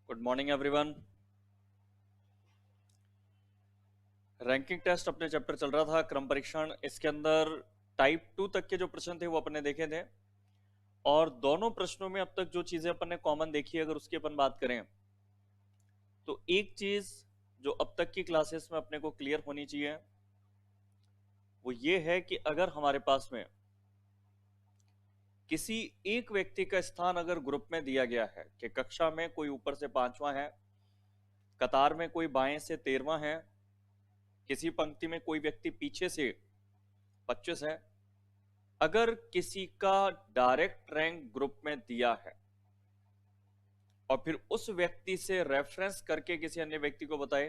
Good morning everyone. Ranking test अपने chapter चल रहा था क्रम परीक्षण। इसके अंदर टाइप 2 तक के जो प्रश्न थे वो अपने देखे थे, और दोनों प्रश्नों में अब तक जो चीजें अपन ने कॉमन देखी है अगर उसकी अपन बात करें तो एक चीज जो अब तक की क्लासेस में अपने को क्लियर होनी चाहिए वो ये है कि अगर हमारे पास में किसी एक व्यक्ति का स्थान अगर ग्रुप में दिया गया है कि कक्षा में कोई ऊपर से 5वां है, कतार में कोई बाएं से 13वां है, किसी पंक्ति में कोई व्यक्ति पीछे से 25 है, अगर किसी का डायरेक्ट रैंक ग्रुप में दिया है और फिर उस व्यक्ति से रेफरेंस करके किसी अन्य व्यक्ति को बताए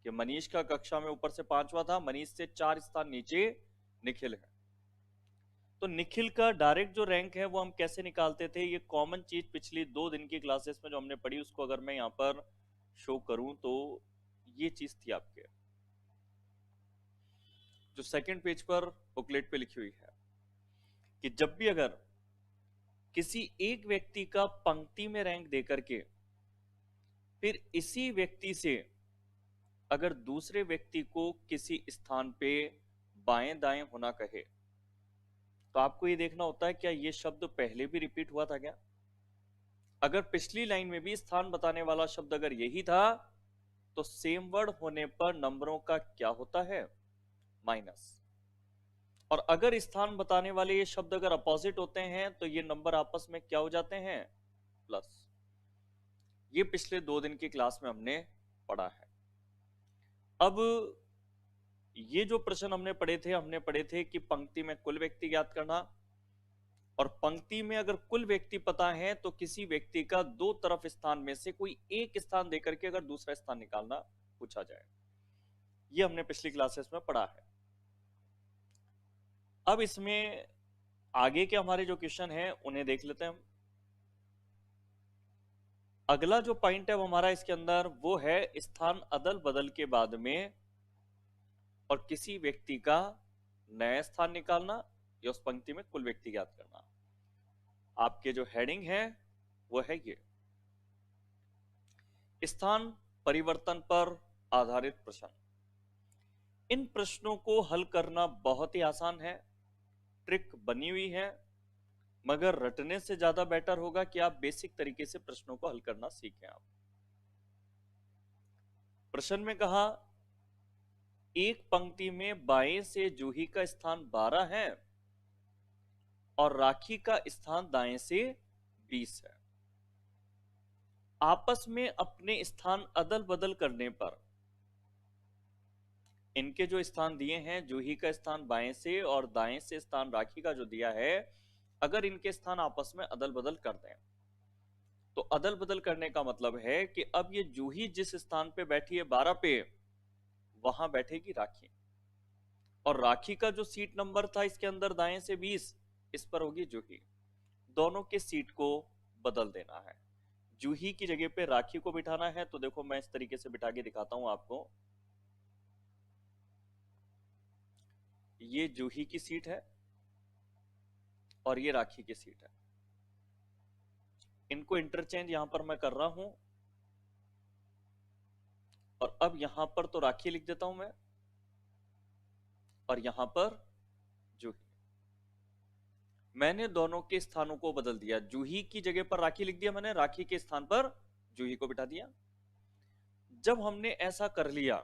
कि मनीष का कक्षा में ऊपर से 5वां था, मनीष से 4 स्थान नीचे निखिल है, तो निखिल का डायरेक्ट जो रैंक है वो हम कैसे निकालते थे। ये कॉमन चीज पिछली 2 दिन की क्लासेस में जो हमने पढ़ी उसको अगर मैं यहां पर शो करूं तो ये चीज थी आपके जो सेकंड पेज पर बुकलेट पे लिखी हुई है कि जब भी अगर किसी एक व्यक्ति का पंक्ति में रैंक देकर के फिर इसी व्यक्ति से अगर दूसरे व्यक्ति को किसी स्थान पे बाएं दाएं होना कहे तो आपको ये देखना होता है क्या ये शब्द पहले भी रिपीट हुआ था क्या। अगर पिछली लाइन में भी स्थान बताने वाला शब्द अगर यही था तो सेम वर्ड होने पर नंबरों का क्या होता है, माइनस। और अगर स्थान बताने वाले ये शब्द अगर अपोजिट होते हैं तो ये नंबर आपस में क्या हो जाते हैं, प्लस। ये पिछले 2 दिन की क्लास में हमने पढ़ा है। अब ये जो प्रश्न हमने पढ़े थे कि पंक्ति में कुल व्यक्ति ज्ञात करना, और पंक्ति में अगर कुल व्यक्ति पता है तो किसी व्यक्ति का दो तरफ स्थान में से कोई एक स्थान देकर के अगर दूसरा स्थान निकालना पूछा जाए, ये हमने पिछली क्लासेस में पढ़ा है। अब इसमें आगे के हमारे जो क्वेश्चन हैं उन्हें देख लेते हैं हम। अगला जो पॉइंट है वो हमारा इसके अंदर वो है स्थान अदल बदल के बाद में और किसी व्यक्ति का नया स्थान निकालना या उस पंक्ति में कुल व्यक्ति ज्ञात करना। आपके जो हेडिंग है वो है ये स्थान परिवर्तन पर आधारित प्रश्न। इन प्रश्नों को हल करना बहुत ही आसान है, ट्रिक बनी हुई है, मगर रटने से ज्यादा बेटर होगा कि आप बेसिक तरीके से प्रश्नों को हल करना सीखें। आप प्रश्न में कहा एक पंक्ति में बाएं से जूही का स्थान 12 है और राखी का स्थान दाएं से 20 है। आपस में अपने स्थान अदल बदल करने पर इनके जो स्थान दिए हैं, जूही का स्थान बाएं से और दाएं से स्थान राखी का जो दिया है, अगर इनके स्थान आपस में अदल बदल कर दें तो अदल बदल करने का मतलब है कि अब ये जूही जिस स्थान पे बैठी है 12 पे, वहां बैठेगी राखी, और राखी का जो सीट नंबर था इसके अंदर दाएं से 20, इस पर होगी जूही। दोनों के सीट को बदल देना है। जूही की जगह पे राखी को बिठाना है तो देखो मैं इस तरीके से बिठा के दिखाता हूं आपको। ये जूही की सीट है और ये राखी की सीट है। इनको इंटरचेंज यहां पर मैं कर रहा हूं, और अब यहां पर तो राखी लिख देता हूं मैं और यहां पर जूही। मैंने दोनों के स्थानों को बदल दिया, जूही की जगह पर राखी लिख दिया मैंने, राखी के स्थान पर जूही को बिठा दिया। जब हमने ऐसा कर लिया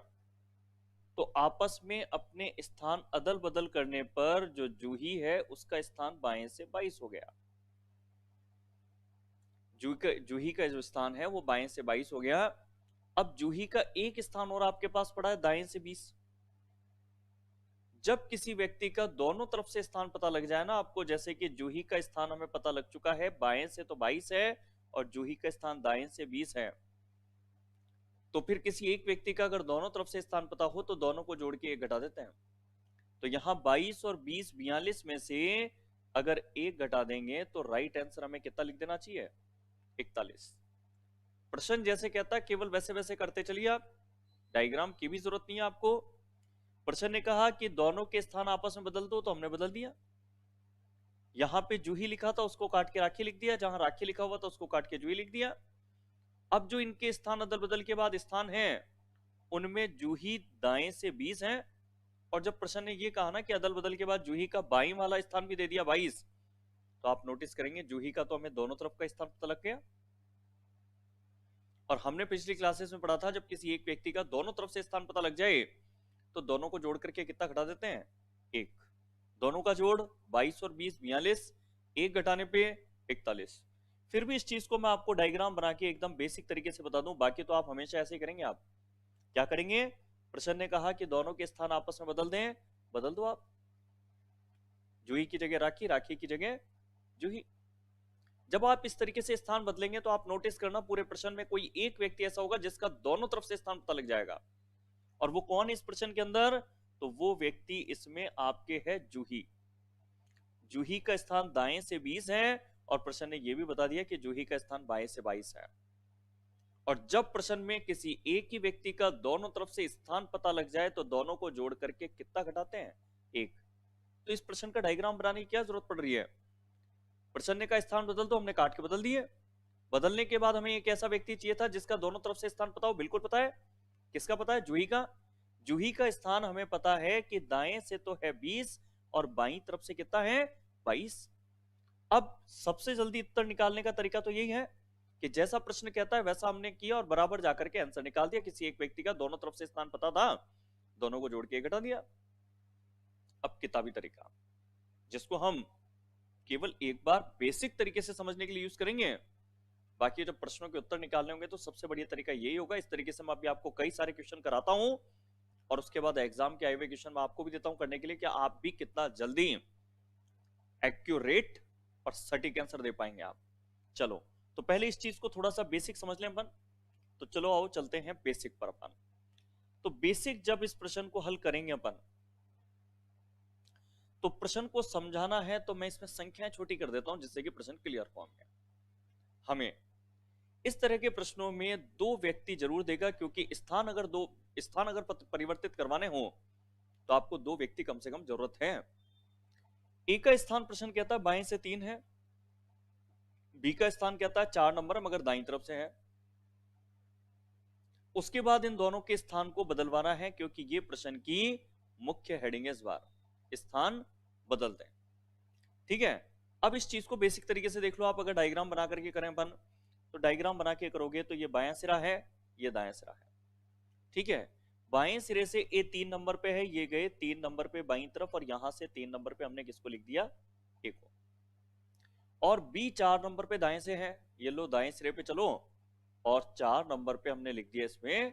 तो आपस में अपने स्थान अदल बदल करने पर जो जूही है उसका स्थान बाएं से 22 हो गया। जूही का जो स्थान है वो बाएं से 22 हो गया। अब जूही का एक स्थान और आपके पास पड़ा है दाएं से 20। जब किसी व्यक्ति का दोनों तरफ से स्थान पता लग जाए ना आपको, जैसे कि जूही का स्थान हमें पता लग चुका है बाएं से तो 22 है और जूही का स्थान दाएं से 20 है, तो फिर किसी एक व्यक्ति का अगर दोनों तरफ से स्थान पता हो तो दोनों को जोड़ के एक घटा देते हैं। तो यहां 22 और 20 42 में से अगर एक घटा देंगे तो राइट आंसर हमें कितना लिख देना चाहिए, 41। प्रश्न जैसे कहता है केवल वैसे वैसे करते चलिए आप, डायग्राम की भी जरूरत नहीं है आपको। प्रश्न ने कहा कि दोनों के स्थान आपस में बदल दो, तो हमने बदल दिया। यहां पे जूही लिखा था उसको काट के राखी लिख दिया, जहां राखी लिखा हुआ था उसको काट के जूही लिख दिया। अब जो इनके स्थान अदल बदल के बाद स्थान है उनमें जूही दाएं से 20 है, और जब प्रश्न ने ये कहा ना कि अदल बदल के बाद जूही का बाईं वाला स्थान भी दे दिया 22, तो आप नोटिस करेंगे जूही का तो हमें दोनों तरफ का स्थान पता लग गया। और हमने पिछली क्लासेस में पढ़ा था जब किसी एक व्यक्ति का दोनों तरफ से स्थान पता लग जाए तो दोनों को जोड़ करके कितना घटा देते हैं, एक। दोनों का जोड़ 22 और 20 42, एक घटाने पे 41। फिर भी इस चीज को मैं आपको डायग्राम बना के एकदम बेसिक तरीके से बता दूं, बाकी तो आप हमेशा ऐसे ही करेंगे। आप क्या करेंगे, प्रश्न ने कहा कि दोनों के स्थान आपस में बदल दें, बदल दो आप। जूही की जगह राखी, राखी की जगह जूही। जब आप इस तरीके से स्थान बदलेंगे तो आप नोटिस करना पूरे प्रश्न में कोई एक व्यक्ति ऐसा होगा जिसका दोनों तरफ से स्थान पता लग जाएगा। और वो कौन इस प्रश्न के अंदर, तो वो व्यक्ति इसमें आपके है जूही। जूही का स्थान दाएं से 20 है और प्रश्न ने यह भी बता दिया कि जूही का स्थान बाएं से 22 है। और जब प्रश्न में किसी एक ही व्यक्ति का दोनों तरफ से स्थान पता लग जाए तो दोनों को जोड़ करके कितना घटाते हैं, एक। तो इस प्रश्न का डायग्राम बनाने की क्या जरूरत पड़ रही है, प्रश्न का स्थान बदल दो, हमने काट के बदल दिए। बदलने के बाद हमें एक ऐसा व्यक्ति चाहिए था जिसका दोनों तरफ से स्थान पता हो, बिल्कुल पता है। किसका पता है, जूही का। जूही का स्थान हमें पता है कि दाएं से तो है 20 और बाईं तरफ से कितना है, 22। अब सबसे जल्दी उत्तर निकालने का तरीका तो यही है कि जैसा प्रश्न कहता है वैसा हमने किया और बराबर जाकर के आंसर निकाल दिया। किसी एक व्यक्ति का दोनों तरफ से स्थान पता था, दोनों को जोड़ के घटा दिया। अब किताबी तरीका जिसको हम केवल एक बार बेसिक तरीके से समझने के लिए यूज करेंगे, बाकी जब प्रश्नों के उत्तर निकालने होंगे तो सबसे बढ़िया तरीका यही होगा। इस तरीके से मैं अभी आपको कई सारे क्वेश्चन कराता हूं और उसके बाद एग्जाम के आए हुए क्वेश्चन मैं आपको भी देता हूं करने के लिए कि आप भी कितना जल्दी एक्यूरेट और सटीक आंसर दे पाएंगे आप। चलो तो पहले इस चीज को थोड़ा सा बेसिक समझ लें अपन। तो चलो आओ चलते हैं बेसिक पर अपन। तो बेसिक जब इस प्रश्न को हल करेंगे अपन तो प्रश्न को समझाना है तो मैं इसमें संख्याएं छोटी कर देता हूं जिससे कि प्रश्न क्लियर फॉर्म है। हमें इस तरह के प्रश्नों में दो व्यक्ति जरूर देगा, क्योंकि स्थान अगर परिवर्तित करवाने हो तो आपको दो व्यक्ति कम से कम जरूरत है। ए का स्थान प्रश्न कहता है बाएं से 3 है, बी का स्थान कहता है 4 नंबर मगर दाईं तरफ से है। उसके बाद इन दोनों के स्थान को बदलवाना है क्योंकि ये प्रश्न की मुख्य हेडिंग है। इस बार स्थान बदल दें, ठीक है। अब इस चीज को बेसिक तरीके से देख लो आप। अगर डायग्राम बना करके करें अपन तो डायग्राम बना के करोगे तो ये बायां सिरा है, ये दायां सिरा है, ठीक है। बाएं सिरे से ए 3 नंबर पे है, ये गए 3 नंबर पे बाईं तरफ और यहां से 3 नंबर पे हमने किसको लिख दिया, ए को। और बी 4 नंबर पे दाएं से है, ये लो दाएं सिरे पे चलो और 4 नंबर पे हमने लिख दिया इसमें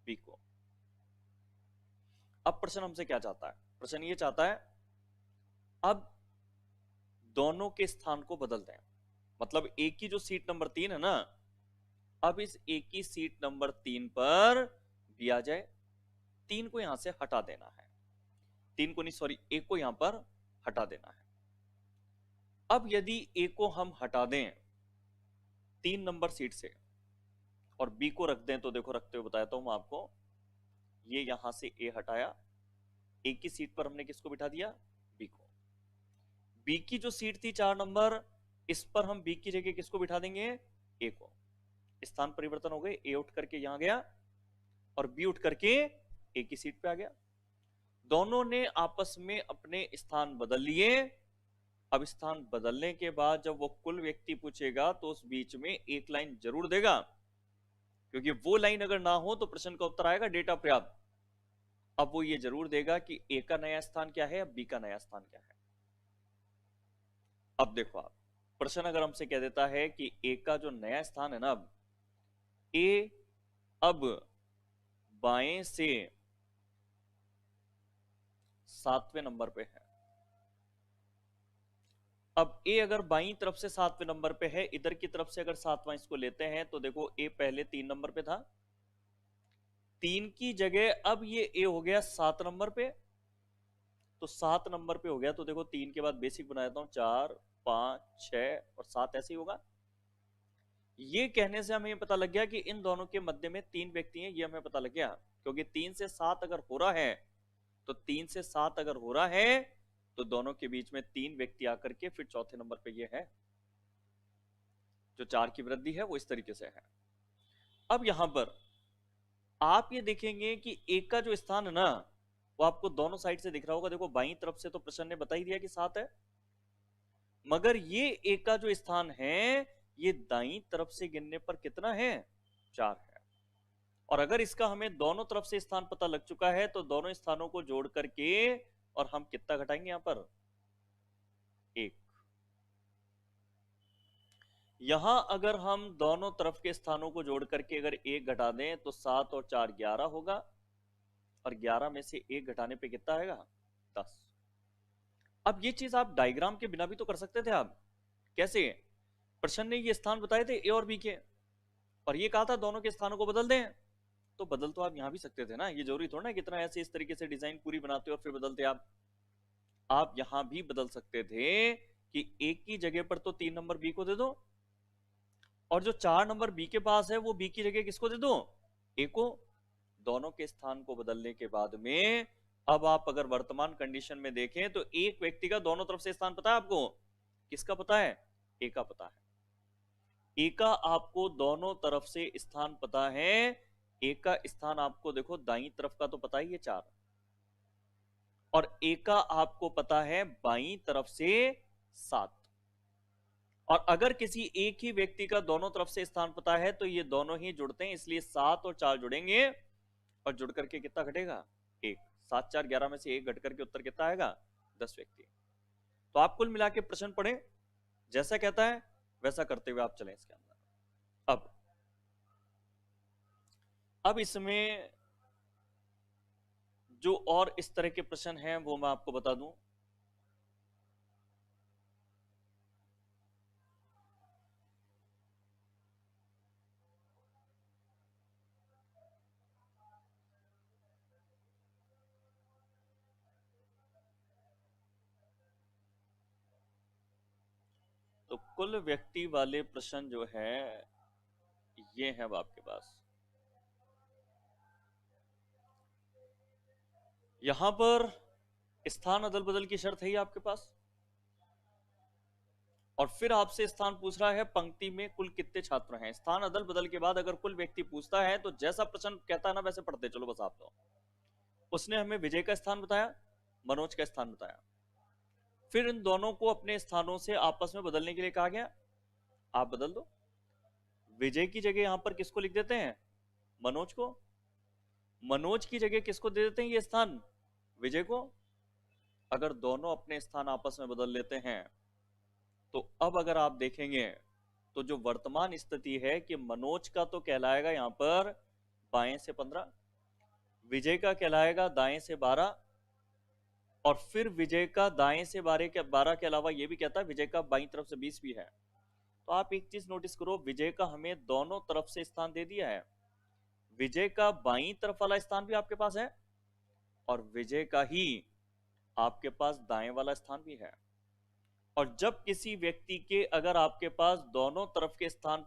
बी को। अब प्रश्न हमसे क्या चाहता है, प्रश्न ये चाहता है अब दोनों के स्थान को बदल दें। मतलब ए की जो सीट नंबर 3 है ना, अब इस ए की सीट नंबर 3 पर बी आ जाए। 3 को यहां से हटा देना है, 3 को नहीं सॉरी ए को यहां पर हटा देना है। अब यदि ए को हम हटा दें 3 नंबर सीट से और बी को रख दें तो देखो रखते हुए बताता हूं मैं आपको। ये यहां से ए हटाया, ए की सीट पर हमने किसको बिठा दिया, बी को। बी की जो सीट थी 4 नंबर, इस पर हम बी की जगह किसको बिठा देंगे, ए को। स्थान परिवर्तन हो गए, ए उठ करके यहां गया और बी उठ करके ए की सीट पे आ गया। दोनों ने आपस में अपने स्थान बदल लिए। अब स्थान बदलने के बाद जब वो कुल व्यक्ति पूछेगा तो उस बीच में एक लाइन जरूर देगा, क्योंकि वो लाइन अगर ना हो तो प्रश्न का उत्तर आएगा डेटा पर्याप्त। अब वो ये जरूर देगा कि ए का नया स्थान क्या है, बी का नया स्थान क्या है। अब देखो आप, प्रश्न अगर हमसे कह देता है कि ए का जो नया स्थान है ना, अब ए अब बाएं से 7वें नंबर पे है। अब ए अगर बाईं तरफ से 7वें नंबर पे है, इधर की तरफ से अगर 7वां इसको लेते हैं तो देखो ए पहले 3 नंबर पे था, 3 की जगह अब ये ए हो गया 7 नंबर पे। तो 7 नंबर पे हो गया तो देखो 3 के बाद बेसिक बना देता हूं, 4 5 6 और 7 ऐसे ही होगा। ये कहने से हमें पता लग गया कि इन दोनों के मध्य में 3 व्यक्ति हैं, ये हमें पता लग गया। क्योंकि 3 से 7 अगर हो रहा है तो 3 से 7 अगर हो रहा है तो दोनों के बीच में 3 व्यक्ति आकर के फिर चौथे नंबर पे ये है। जो 4 की वृद्धि है वो इस तरीके से है। अब यहां पर आप ये देखेंगे कि एक का जो स्थान है ना, वो आपको दोनों साइड से दिख रहा होगा। देखो बाईं तरफ से तो प्रश्न ने बता ही दिया कि 7 है, मगर ये एक का जो स्थान है ये दाईं तरफ से गिनने पर कितना है, 4 है। और अगर इसका हमें दोनों तरफ से स्थान पता लग चुका है तो दोनों स्थानों को जोड़ करके और हम कितना घटाएंगे यहां पर, 1। यहां अगर हम दोनों तरफ के स्थानों को जोड़ करके अगर 1 घटा दें तो 7 और 4 11 होगा, और 11 में से 1 घटाने पे कितना आएगा, 10। अब ये चीज आप डायग्राम के बिना भी तो कर सकते थे। आप कैसे, प्रश्न ने ये स्थान बताए थे ए और बी के, और ये कहा था दोनों के स्थानों को बदल दें, तो बदल तो आप यहां भी सकते थे ना। ये जरूरी थोड़ा ना कितना ऐसे इस तरीके से डिजाइन पूरी बनाते और फिर बदलते। आप यहां भी बदल सकते थे कि एक की जगह पर तो 3 नंबर बी को दे दो, और जो 4 नंबर बी के पास है वो बी की जगह किसको दे दो, ए को। दोनों के स्थान को बदलने के बाद में अब आप अगर वर्तमान कंडीशन में देखें तो एक व्यक्ति का दोनों तरफ से स्थान पता है आपको, किसका पता है, ए का पता है। ए का आपको दोनों तरफ से स्थान पता है। ए का स्थान आपको देखो दाईं तरफ का तो पता ही है 4, और ए का आपको पता है बाईं तरफ से 7। और अगर किसी एक ही व्यक्ति का दोनों तरफ से स्थान पता है तो ये दोनों ही जुड़ते हैं, इसलिए 7 और 4 जुड़ेंगे और जुड़ करके कितना घटेगा, 1। 7 4 11 में से 1 घट करके उत्तर कितना आएगा, 10 व्यक्ति। तो आप कुल मिला के प्रश्न पढ़े, जैसा कहता है वैसा करते हुए आप चलें इसके अंदर। अब इसमें जो और इस तरह के प्रश्न हैं वो मैं आपको बता दूं। तो कुल व्यक्ति वाले प्रश्न जो है ये है अब आपके पास। यहां पर स्थान अदल बदल की शर्त है ही आपके पास, और फिर आपसे स्थान पूछ रहा है पंक्ति में कुल कितने छात्र हैं। स्थान अदल बदल के बाद अगर कुल व्यक्ति पूछता है तो जैसा प्रश्न कहता है ना वैसे पढ़ते चलो बस। आप तो उसने हमें विजय का स्थान बताया, मनोज का स्थान बताया, फिर इन दोनों को अपने स्थानों से आपस में बदलने के लिए कहा गया, आप बदल दो। विजय की जगह यहां पर किसको लिख देते हैं, मनोज को। मनोज की जगह किसको दे देते हैं ये स्थान, विजय को। अगर दोनों अपने स्थान आपस में बदल लेते हैं तो अब अगर आप देखेंगे तो जो वर्तमान स्थिति है कि मनोज का तो कहलाएगा यहां पर बाएं से 15, विजय का कहलाएगा दाएं से 12, और फिर विजय का दाएं से 12 के अलावा यह भी कहता है विजय का बाईं तरफ से 20 भी है। तो आप एक चीज नोटिस करो, विजय का हमें दोनों तरफ से स्थान दे दिया है। विजय का बाईं तरफ वाला स्थान भी आपके पास है, और विजय का ही आपके पास दाएं वाला स्थान भी है। और जब किसी व्यक्ति के अगर आपके पास दोनों तरफ के स्थान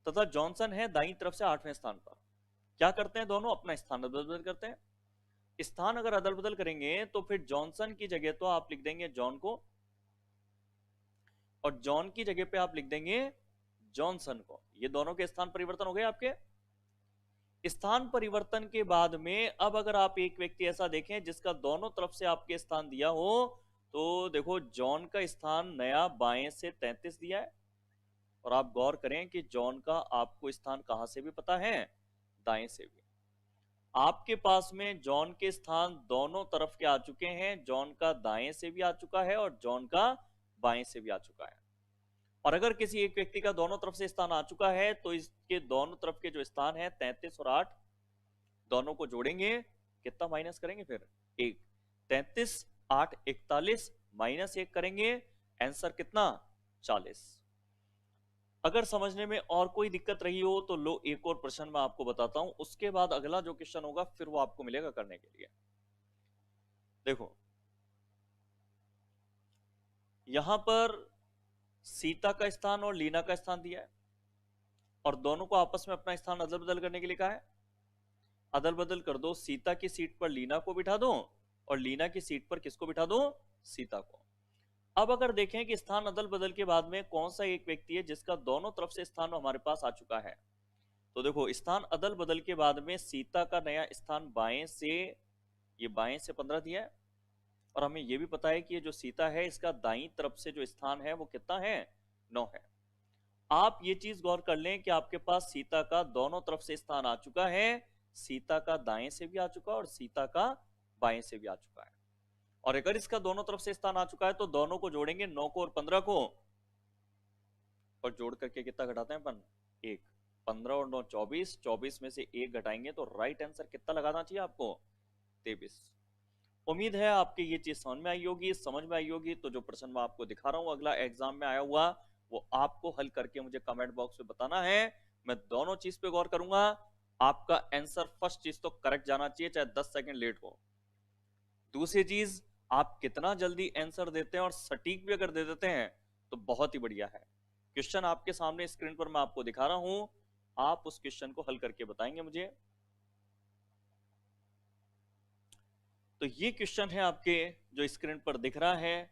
तथा जॉनसन है दाईं तरफ से 8वें स्थान पर, क्या करते हैं दोनों अपना स्थान अदल बदल करते हैं। स्थान अगर अदल बदल करेंगे तो फिर जॉनसन की जगह तो आप लिख देंगे जॉन को, और जॉन की जगह पे आप लिख देंगे जॉनसन को। ये दोनों के स्थान परिवर्तन हो गए आपके। स्थान परिवर्तन के बाद में अब अगर आप एक व्यक्ति ऐसा देखें जिसका दोनों तरफ से आपके स्थान दिया हो, तो देखो जॉन का स्थान नया बाएं से 33 दिया है, और आप गौर करें कि जॉन का आपको स्थान कहां से भी पता है, दाएं से भी। आपके पास में जॉन के स्थान दोनों तरफ के आ चुके हैं, जॉन का दाएं से भी आ चुका है और जॉन का बाएं से भी आ चुका है। और अगर किसी एक व्यक्ति का दोनों तरफ से स्थान आ चुका है तो इसके दोनों तरफ के जो स्थान है 33 और 8 दोनों को जोड़ेंगे, कितना माइनस करेंगे फिर, 1। 33 8 41 माइनस 1 करेंगे, आंसर कितना, 40। अगर समझने में और कोई दिक्कत रही हो तो लो एक और प्रश्न मैं आपको बताता हूं, उसके बाद अगला जो क्वेश्चन होगा फिर वो आपको मिलेगा करने के लिए। देखो यहां पर सीता का स्थान और लीना का स्थान दिया है, और दोनों को आपस में अपना स्थान अदल बदल करने के लिए कहा है। अदल बदल कर दो, सीता की सीट पर लीना को बिठा दो और लीना की सीट पर किसको बिठा दो, सीता को। अब अगर देखें कि स्थान अदल बदल के बाद में कौन सा एक व्यक्ति है जिसका दोनों तरफ से स्थान हमारे पास आ चुका है, तो देखो स्थान अदल बदल के बाद में सीता का नया स्थान बाएं से, ये बाएं से 15 दिया है, और हमें ये भी पता है कि ये जो सीता है इसका दाईं तरफ से जो स्थान है वो कितना है, 9 है। आप ये चीज गौर कर लें कि आपके पास सीता का दोनों तरफ से स्थान आ चुका है, सीता का दाएं से भी आ चुका है और सीता का बाएं से भी आ चुका है। और अगर इसका दोनों तरफ से स्थान आ चुका है तो दोनों को जोड़ेंगे, 9 को और 15 को, और जोड़ करके कितना घटाते हैं अपन, 1। 15 और 9 24, 24 में से 1 घटाएंगे तो राइट आंसर कितना लगाना चाहिए आपको, 23। उम्मीद है आपके ये चीज समझ में आई होगी। समझ में आई होगी तो जो प्रश्न मैं आपको दिखा रहा हूं अगला एग्जाम में आया हुआ, वो आपको हल करके मुझे कमेंट बॉक्स में बताना है। मैं दोनों चीज पे गौर करूंगा। आपका आंसर फर्स्ट चीज तो करेक्ट जाना चाहिए, चाहे 10 सेकंड लेट हो। दूसरी चीज, आप कितना जल्दी आंसर देते हैं और सटीक भी अगर दे देते हैं तो बहुत ही बढ़िया है। क्वेश्चन आपके सामने स्क्रीन पर मैं आपको दिखा रहा हूं, आप उस क्वेश्चन को हल करके बताएंगे मुझे। तो ये क्वेश्चन है आपके जो स्क्रीन पर दिख रहा है,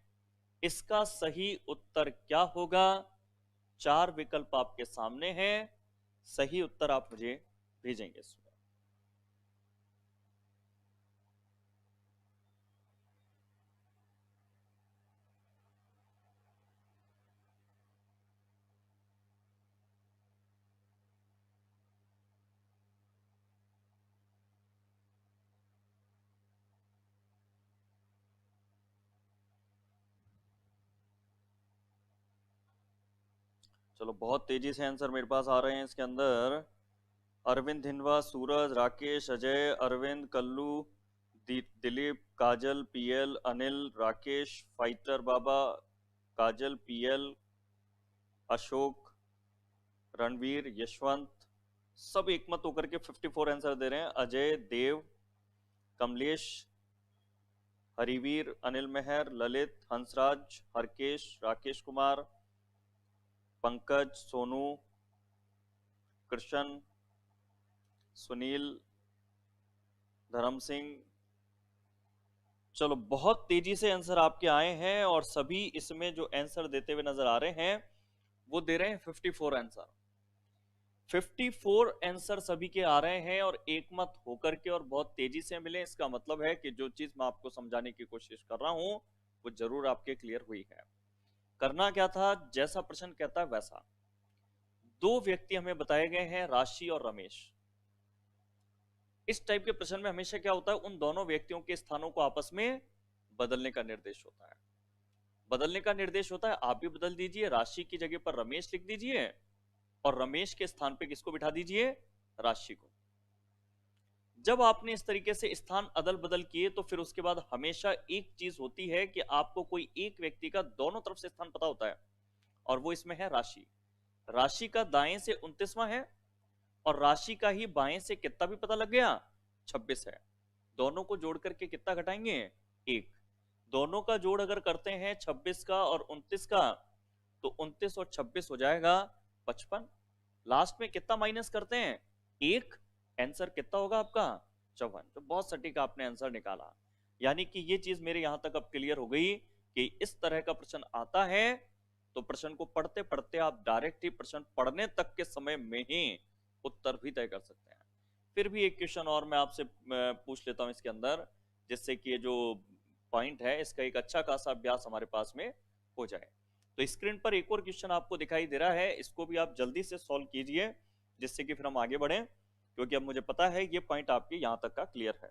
इसका सही उत्तर क्या होगा। 4 विकल्प आपके सामने हैं, सही उत्तर आप मुझे भेजेंगे इसमें। चलो बहुत तेजी से आंसर मेरे पास आ रहे हैं इसके अंदर। अरविंद हिंदवा, सूरज, राकेश, अजय, अरविंद, कल्लू, दिलीप, काजल, पीएल, अनिल, राकेश, फाइटर बाबा, काजल, पीएल, अशोक, रणवीर, यशवंत, सब एकमत होकर के 54 आंसर दे रहे हैं। अजय, देव, कमलेश, हरिवीर, अनिल मेहर, ललित, हंसराज, हरकेश, राकेश कुमार, पंकज, सोनू, कृष्ण, सुनील, धर्म सिंह। चलो बहुत तेजी से आंसर आपके आए हैं और सभी इसमें जो आंसर देते हुए नजर आ रहे हैं वो दे रहे हैं 54 आंसर। 54 आंसर सभी के आ रहे हैं और एकमत होकर के और बहुत तेजी से मिले। इसका मतलब है कि जो चीज मैं आपको समझाने की कोशिश कर रहा हूं वो जरूर आपके क्लियर हुई है। करना क्या था, जैसा प्रश्न कहता है वैसा। 2 व्यक्ति हमें बताए गए हैं, राशि और रमेश। इस टाइप के प्रश्न में हमेशा क्या होता है, उन दोनों व्यक्तियों के स्थानों को आपस में बदलने का निर्देश होता है। बदलने का निर्देश होता है, आप भी बदल दीजिए, राशि की जगह पर रमेश लिख दीजिए और रमेश के स्थान पे किसको बिठा दीजिए, राशि को। जब आपने इस तरीके से स्थान अदल बदल किए तो फिर उसके बाद हमेशा एक चीज होती है कि आपको कोई एक व्यक्ति का दोनों तरफ से स्थान पता होता है, और वो इसमें है राशि। राशि का दाएं से 29वां है और राशि का ही बाएं से कितना भी पता लग गया, 26 है। दोनों को जोड़ करके कितना घटाएंगे, 1। दोनों का जोड़ अगर करते हैं 26 का और 29 का तो 29 और 26 हो जाएगा 55। लास्ट में कितना माइनस करते हैं, 1। आंसर कितना होगा आपका, 54। तो बहुत सटीक आपने आंसर निकाला। यानी कि ये चीज मेरे यहां तक अब क्लियर हो गई कि इस तरह का प्रश्न आता है तो प्रश्न को पढ़ते पढ़ते आप डायरेक्ट ही प्रश्न पढ़ने तक के समय में ही उत्तर भी तय कर सकते हैं। फिर भी एक क्वेश्चन और मैं आपसे पूछ लेता हूं इसके अंदर, जिससे कि ये जो पॉइंट है इसका एक अच्छा खासा अभ्यास हमारे पास में हो जाए। तो स्क्रीन पर एक और क्वेश्चन आपको दिखाई दे रहा है, इसको भी आप जल्दी से सॉल्व कीजिए जिससे कि फिर हम आगे बढ़ें, क्योंकि अब मुझे पता है ये पॉइंट आपके यहां तक का क्लियर है।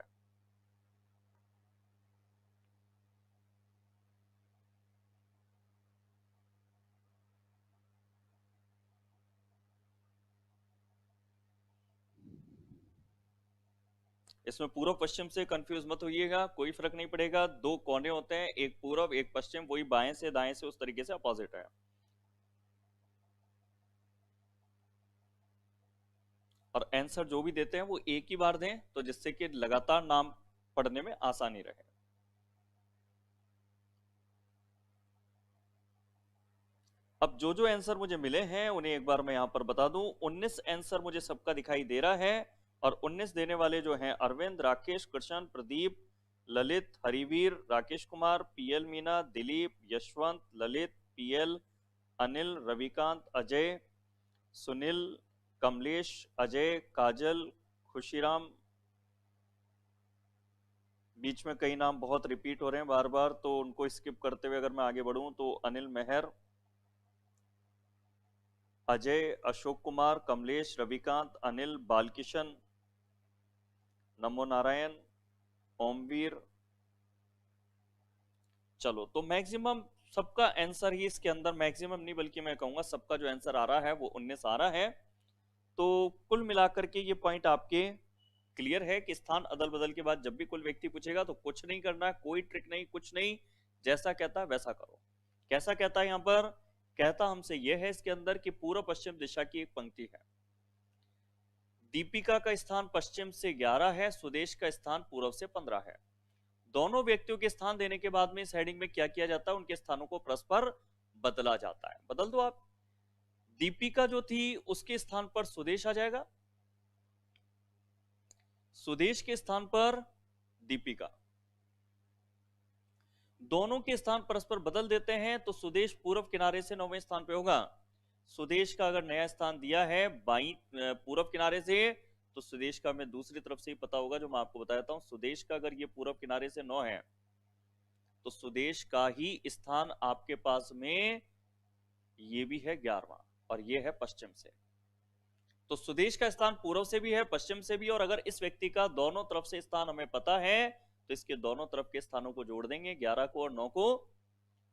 इसमें पूर्व पश्चिम से कंफ्यूज मत होइएगा, कोई फर्क नहीं पड़ेगा। 2 कोने होते हैं, एक पूर्व एक पश्चिम, वही बाएं से दाएं से उस तरीके से अपोजिट है। और आंसर जो भी देते हैं वो एक ही बार दें तो जिससे कि लगातार नाम पढ़ने में आसानी रहे। अब जो जो आंसर मुझे मिले हैं उन्हें एक बार मैं यहां पर बता दूं। 19 आंसर मुझे सबका दिखाई दे रहा है और 19 देने वाले जो हैं अरविंद, राकेश, कृष्ण, प्रदीप, ललित, हरिवीर, राकेश कुमार, पीएल मीना, दिलीप, यशवंत, ललित, पीएल, अनिल, रविकांत, अजय, सुनील, कमलेश, अजय, काजल, खुशीराम। बीच में कई नाम बहुत रिपीट हो रहे हैं बार बार, तो उनको स्किप करते हुए अगर मैं आगे बढ़ूं तो अनिल मेहर, अजय, अशोक कुमार, कमलेश, रविकांत, अनिल, बालकिशन, नमो नारायण, ओमवीर। चलो, तो मैक्सिमम सबका आंसर ही इसके अंदर, मैक्सिमम नहीं बल्कि मैं कहूंगा सबका जो आंसर आ रहा है वो 19 आ रहा है। तो कुल मिलाकर के ये पॉइंट आपके क्लियर है कि स्थान अदल बदल के बाद जब भी कोई व्यक्ति पूछेगा तो कुछ नहीं करना है, कोई ट्रिक नहीं, कुछ नहीं, जैसा कहता है वैसा करो। कैसा कहता है यहां पर? कहता हमसे यह है इसके अंदर कि पूर्व पश्चिम दिशा की एक पंक्ति है, दीपिका का स्थान पश्चिम से 11 है, सुदेश का स्थान पूर्व से 15 है। दोनों व्यक्तियों के स्थान देने के बाद में इस हेडिंग में क्या किया जाता है? उनके स्थानों को परस्पर बदला जाता है। बदल दो आप। दीपिका जो थी उसके स्थान पर सुदेश आ जाएगा, सुदेश के स्थान पर दीपिका। दोनों के स्थान परस्पर बदल देते हैं तो सुदेश पूर्व किनारे से 9वें स्थान पे होगा। सुदेश का अगर नया स्थान दिया है बाई पूर्व किनारे से, तो सुदेश का मैं दूसरी तरफ से ही पता होगा, जो मैं आपको बताता हूं। सुदेश का अगर ये पूर्व किनारे से 9 है तो सुदेश का ही स्थान आपके पास में ये भी है 11वां, और ये है पश्चिम से। तो सुदेश का स्थान पूर्व से भी है, पश्चिम से भी, और अगर इस व्यक्ति का दोनों तरफ से स्थान हमें पता है तो इसके दोनों तरफ के स्थानों को जोड़ देंगे, 11 को और 9 को,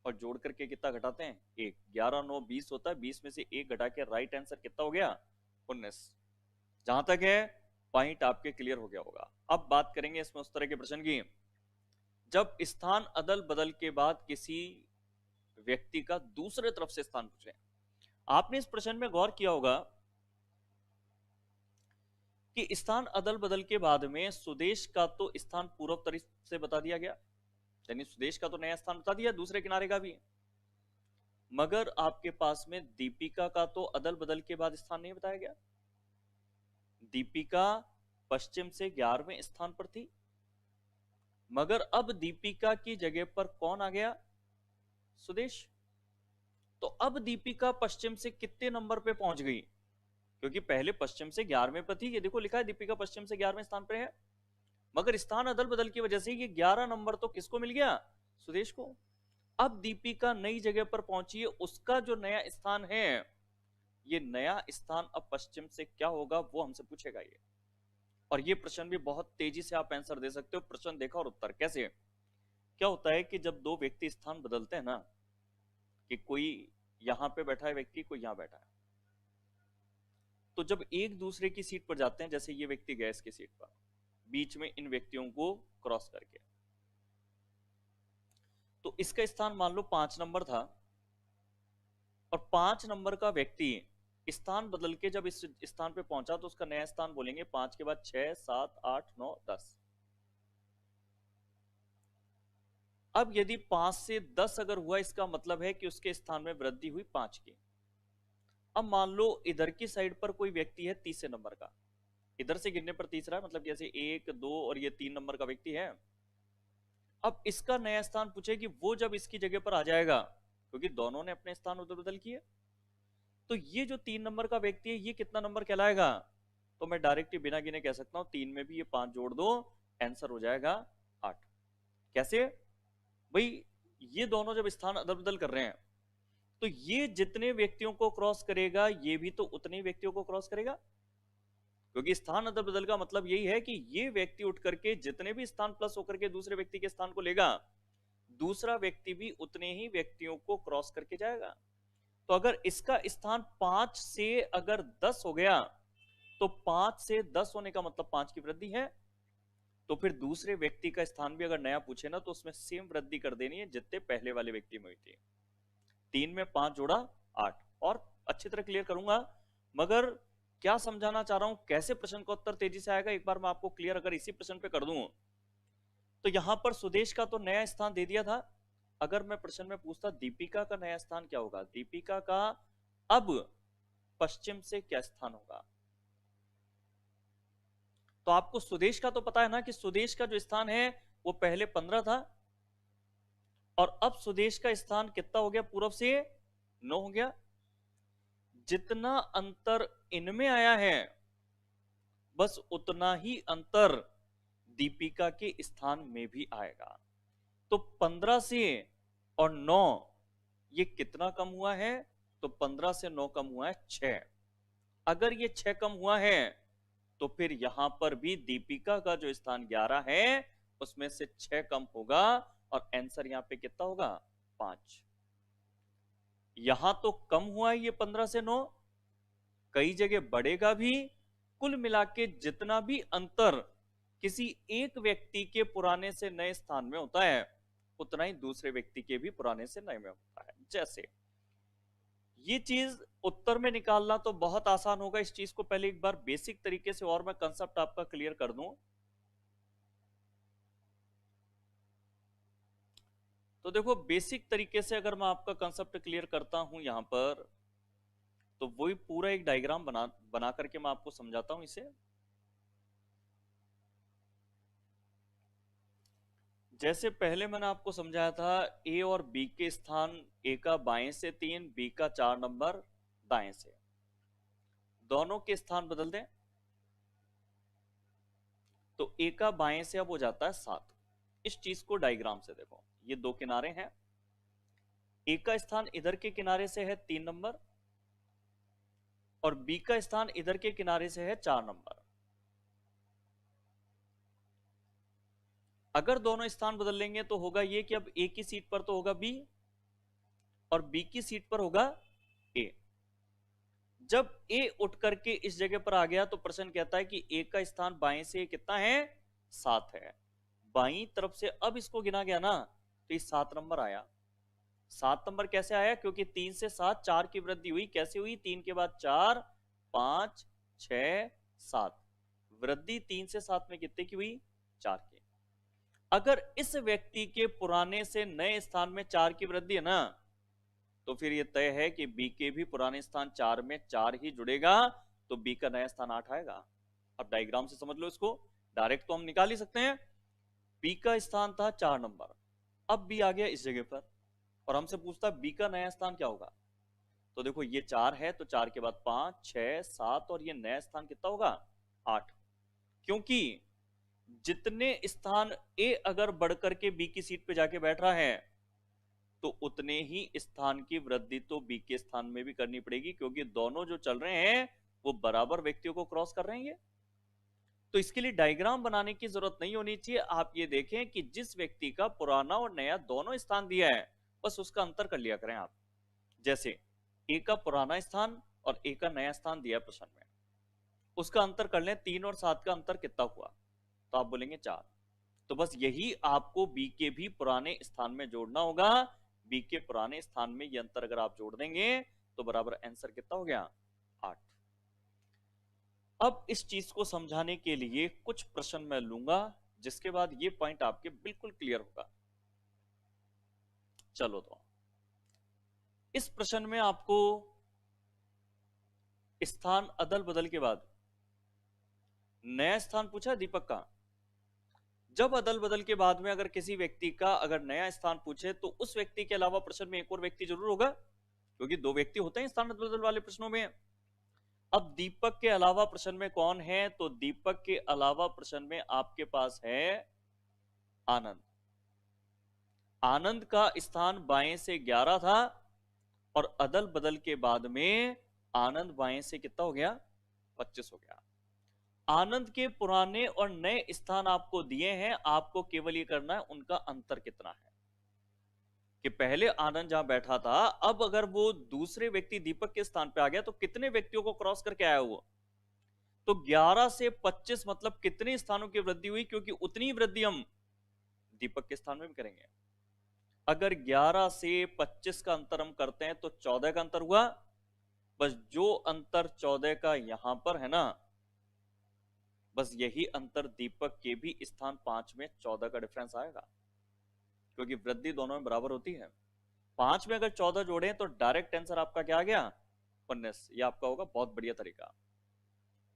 और जोड़ करके कितना घटाते हैं? 1। 11 9 20 होता है, 20 में से 1 घटा के राइट आंसर कितना हो गया? 19। जहां तक है पॉइंट आपके क्लियर हो गया होगा। अब बात करेंगे इसमें उस तरह के प्रश्न की, जब स्थान अदल बदल के बाद किसी व्यक्ति का दूसरे तरफ से स्थान पूछे। आपने इस प्रश्न में गौर किया होगा कि स्थान अदल बदल के बाद में सुदेश का तो स्थान पूर्व तरफ से बता दिया गया, यानी सुदेश का तो नया स्थान बता दिया, दूसरे किनारे का भी, मगर आपके पास में दीपिका का तो अदल बदल के बाद स्थान नहीं बताया गया। दीपिका पश्चिम से 11वें स्थान पर थी, मगर अब दीपिका की जगह पर कौन आ गया? सुदेश। तो अब दीपिका पश्चिम से कितने नंबर पे पहुंच गई? क्योंकि पहले पश्चिम से 11वें पर थी, ये देखो लिखा है दीपिका पश्चिम से 11वें स्थान पर है, मगर स्थान अदल बदल की वजह से ये 11 नंबर तो किसको मिल गया? सुदेश को। अब दीपिका नई जगह पर पहुंची है, उसका जो नया स्थान है, ये नया स्थान अब पश्चिम से क्या होगा वो हमसे पूछेगा ये। और ये प्रश्न भी बहुत तेजी से आप आंसर दे सकते हो। प्रश्न देखा और उत्तर कैसे। क्या होता है कि जब दो व्यक्ति स्थान बदलते हैं ना, कि कोई यहां पे बैठा है व्यक्ति, कोई यहां बैठा है, तो जब एक दूसरे की सीट पर जाते हैं, जैसे ये व्यक्ति गया इसकी सीट पर, बीच में इन व्यक्तियों को क्रॉस करके, तो इसका स्थान मान लो 5 नंबर था, और 5 नंबर का व्यक्ति स्थान बदल के जब इस स्थान पे पहुंचा तो उसका नया स्थान बोलेंगे 5 के बाद 6 7 8 9 10। अब यदि 5 से 10 अगर हुआ, इसका मतलब है कि उसके स्थान में वृद्धि हुई 5 की। अब मान लो इधर की साइड पर कोई व्यक्ति है तीसरे नंबर का, इधर से गिनने पर तीसरा है, मतलब जैसे 1 2 और ये 3 नंबर का व्यक्ति है। अब इसका नया स्थान पूछे कि वो जब इसकी जगह पर आ जाएगा, क्योंकि दोनों ने अपने स्थान उधर बदल किए, तो ये जो 3 नंबर का व्यक्ति है ये कितना नंबर कहलाएगा? तो मैं डायरेक्ट ही बिना गिने कह सकता हूं 3 में भी ये 5 जोड़ दो, आंसर हो जाएगा 8। कैसे भाई? ये दोनों जब स्थान अदल बदल कर रहे हैं तो ये जितने व्यक्तियों को क्रॉस करेगा ये भी तो उतने व्यक्तियों को क्रॉस करेगा, क्योंकि स्थान अदल बदल का मतलब यही है कि ये व्यक्ति उठ करके जितने भी स्थान प्लस होकर के दूसरे व्यक्ति के स्थान को लेगा, दूसरा व्यक्ति भी उतने ही व्यक्तियों को क्रॉस करके जाएगा। तो अगर इसका स्थान 5 से अगर 10 हो गया, तो 5 से 10 होने का मतलब 5 की वृद्धि है, तो फिर दूसरे व्यक्ति का स्थान भी अगर नया पूछे ना तो उसमें सेम वृद्धि कर देनी है जितने पहले वाले व्यक्ति में हुई थी। 3 में 5 जोड़ा 8, और अच्छी तरह क्लियर करूंगा, मगर क्या समझाना चाह रहा हूं, कैसे प्रश्न का उत्तर तेजी से आएगा, एक बार मैं आपको क्लियर अगर इसी प्रश्न पे कर दूं, तो यहां पर सुदेश का तो नया स्थान दे दिया था। अगर मैं प्रश्न में पूछता दीपिका का नया स्थान क्या होगा, दीपिका का अब पश्चिम से क्या स्थान होगा, तो आपको सुदेश का तो पता है ना कि सुदेश का जो स्थान है वो पहले 15 था, और अब सुदेश का स्थान कितना हो गया? पूर्व से 9 हो गया। जितना अंतर इनमें आया है बस उतना ही अंतर दीपिका के स्थान में भी आएगा। तो 15 से और 9 ये कितना कम हुआ है? तो 15 से 9 कम हुआ है 6। अगर ये 6 कम हुआ है तो फिर यहां पर भी दीपिका का जो स्थान 11 है उसमें से 6 कम होगा और आंसर यहां पे कितना होगा? 5। यहां तो कम हुआ है ये 15 से 9, कई जगह बढ़ेगा भी। कुल मिला के जितना भी अंतर किसी एक व्यक्ति के पुराने से नए स्थान में होता है उतना ही दूसरे व्यक्ति के भी पुराने से नए में होता है। जैसे ये चीज उत्तर में निकालना तो बहुत आसान होगा। इस चीज को पहले एक बार बेसिक तरीके से और मैं कंसेप्ट आपका क्लियर कर दूं। तो देखो बेसिक तरीके से अगर मैं आपका कंसेप्ट क्लियर करता हूं यहां पर, तो वही पूरा एक डायग्राम बना करके मैं आपको समझाता हूं इसे। जैसे पहले मैंने आपको समझाया था ए और बी के स्थान, ए का बाएं से 3, बी का 4 नंबर दाएं से, दोनों के स्थान बदल दें तो ए का बाएं से अब हो जाता है 7। इस चीज को डायग्राम से देखो, ये दो किनारे हैं, ए का स्थान इधर के किनारे से है 3 नंबर और बी का स्थान इधर के किनारे से है 4 नंबर। अगर दोनों स्थान बदल लेंगे तो होगा ये कि अब ए की सीट पर तो होगा बी और बी की सीट पर होगा ए। जब ए उठ करके इस जगह पर आ गया तो प्रश्न कहता है कि ए का स्थान बाएं से कितना है? 7 है। बाईं तरफ से अब इसको गिना गया ना तो ये 7 नंबर आया। 7 नंबर कैसे आया? क्योंकि 3 से 7 4 की वृद्धि हुई। कैसे हुई? 3 के बाद 4, 5, 6, 7। वृद्धि 3 से 7 में कितने की हुई? 4 की। अगर इस व्यक्ति के पुराने से नए स्थान में 4 की वृद्धि है ना तो फिर यह तय है कि बी के भी पुराने स्थान 4 में 4 ही जुड़ेगा तो बी का नया स्थान 8 आएगा। अब डायग्राम से समझ लो इसको, डायरेक्ट तो हम निकाल ही सकते हैं। बी का स्थान था 4 नंबर, अब बी आ गया इस जगह पर और हमसे पूछता बी का नया स्थान क्या होगा। तो देखो ये 4 है तो 4 के बाद 5, 6, 7 और ये नया स्थान कितना होगा? 8। क्योंकि जितने स्थान ए अगर बढ़कर के बी की सीट पे जाके बैठ रहा है तो उतने ही स्थान की वृद्धि तो बी के स्थान में भी करनी पड़ेगी, क्योंकि दोनों जो चल रहे हैं वो बराबर व्यक्तियों को क्रॉस कर रहे हैं। तो इसके लिए डायग्राम बनाने की जरूरत नहीं होनी चाहिए। आप ये देखें कि जिस व्यक्ति का पुराना और नया दोनों स्थान दिया है बस उसका अंतर कर लिया करें आप। जैसे ए का पुराना स्थान और ए का नया स्थान दिया प्रश्न में, उसका अंतर कर लें। 3 और 7 का अंतर कितना हुआ? तो आप बोलेंगे 4। तो बस यही आपको बी के भी पुराने स्थान में जोड़ना होगा। बी के पुराने स्थान में ये अंतर अगर आप जोड़ देंगे तो बराबर आंसर कितना हो गया? 8। अब इस चीज को समझाने के लिए कुछ प्रश्न मैं लूंगा जिसके बाद ये पॉइंट आपके बिल्कुल क्लियर होगा। चलो तो इस प्रश्न में आपको स्थान अदल बदल के बाद नया स्थान पूछा दीपक का। जब अदल बदल के बाद में अगर किसी व्यक्ति का अगर नया स्थान पूछे तो उस व्यक्ति के अलावा प्रश्न में एक और व्यक्ति जरूर होगा, क्योंकि 2 व्यक्ति होते हैं स्थान अदल बदल वाले प्रश्नों में। अब दीपक के अलावा प्रश्न में कौन है? तो दीपक के अलावा प्रश्न में आपके पास है आनंद। आनंद का स्थान बाएं से 11 था और अदल बदल के बाद में आनंद बाएं से कितना हो गया? 25 हो गया। आनंद के पुराने और नए स्थान आपको दिए हैं, आपको केवल ये करना है उनका अंतर कितना है। कि पहले आनंद जहां बैठा था अब अगर वो दूसरे व्यक्ति दीपक के स्थान पे आ गया तो कितने व्यक्तियों को क्रॉस करके आया वो? तो 11 से 25 मतलब कितने स्थानों की वृद्धि हुई? क्योंकि उतनी वृद्धि हम दीपक के स्थान में भी करेंगे। अगर 11 से 25 का अंतर हम करते हैं तो 14 का अंतर हुआ। बस जो अंतर 14 का यहां पर है ना, बस यही अंतर दीपक के भी स्थान 5 में 14 का डिफरेंस आएगा, क्योंकि वृद्धि दोनों में बराबर होती है। 5 में अगर 14 जोड़े तो डायरेक्ट आंसर आपका क्या आ गया? 19। ये आपका होगा बहुत बढ़िया तरीका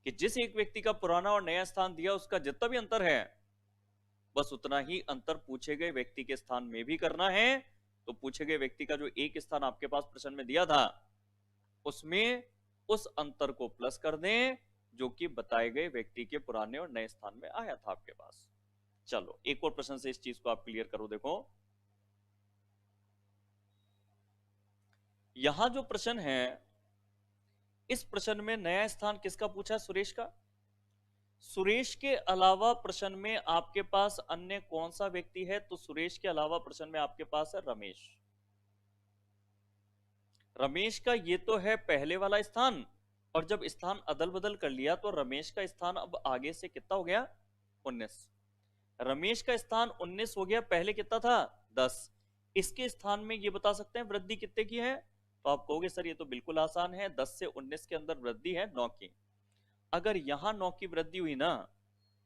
कि जिस एक व्यक्ति का पुराना और नया स्थान दिया उसका जितना भी अंतर है बस उतना ही अंतर पूछे गए व्यक्ति के स्थान में भी करना है। तो पूछे गए व्यक्ति का जो एक स्थान आपके पास प्रश्न में दिया था उसमें उस अंतर को प्लस कर दें जो कि बताए गए व्यक्ति के पुराने और नए स्थान में आया था आपके पास। चलो एक और प्रश्न से इस चीज को आप क्लियर करो। देखो यहां जो प्रश्न है, इस प्रश्न में नया स्थान किसका पूछा है? सुरेश का। सुरेश के अलावा प्रश्न में आपके पास अन्य कौन सा व्यक्ति है? तो सुरेश के अलावा प्रश्न में आपके पास है रमेश। रमेश का ये तो है पहले वाला स्थान, और जब स्थान अदल बदल कर लिया तो रमेश का स्थान अब आगे से कितना हो गया? 19। रमेश का स्थान 19 हो गया, पहले कितना था? 10। इसके स्थान में ये बता सकते हैं वृद्धि कितने की है? तो आप कहोगे सर ये तो बिल्कुल आसान है, 10 से 19 के अंदर वृद्धि है 9 की। अगर यहां 9 की वृद्धि हुई ना,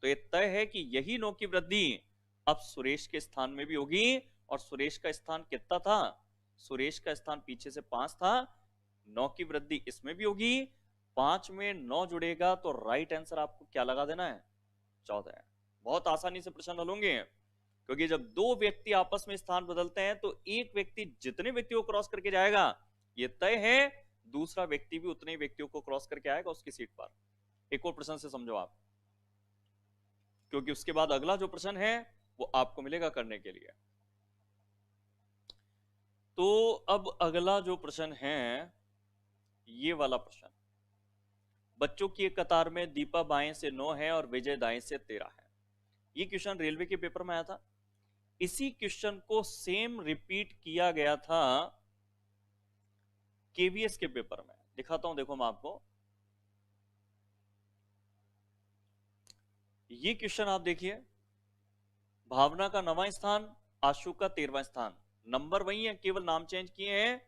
तो ये तय है कि यही 9 की वृद्धि अब सुरेश के स्थान में भी होगी। और सुरेश का स्थान कितना था? सुरेश का स्थान पीछे से 5 था, 9 की वृद्धि इसमें भी होगी। 5 में 9 जुड़ेगा तो राइट आंसर आपको क्या लगा देना है? 14 है। बहुत आसानी से प्रश्न हल होंगे, क्योंकि जब दो व्यक्ति आपस में स्थान बदलते हैं तो एक व्यक्ति जितने व्यक्तियों को क्रॉस करके जाएगा ये तय है, दूसरा व्यक्ति भी उतने व्यक्तियों को क्रॉस करके आएगा उसकी सीट पर। एक और प्रश्न से समझो आप, क्योंकि उसके बाद अगला जो प्रश्न है वो आपको मिलेगा करने के लिए। तो अब अगला जो प्रश्न है ये वाला प्रश्न, बच्चों की एक कतार में दीपा बाएं से 9 है और विजय दाएं से 13 है। ये क्वेश्चन रेलवे के पेपर में आया था। इसी क्वेश्चन को सेम रिपीट किया गया था केवीएस के पेपर में। दिखाता हूं, देखो मैं आपको ये क्वेश्चन आप देखिए। भावना का 9वां स्थान, आशु का 13वां स्थान, नंबर वही है, केवल नाम चेंज किए हैं।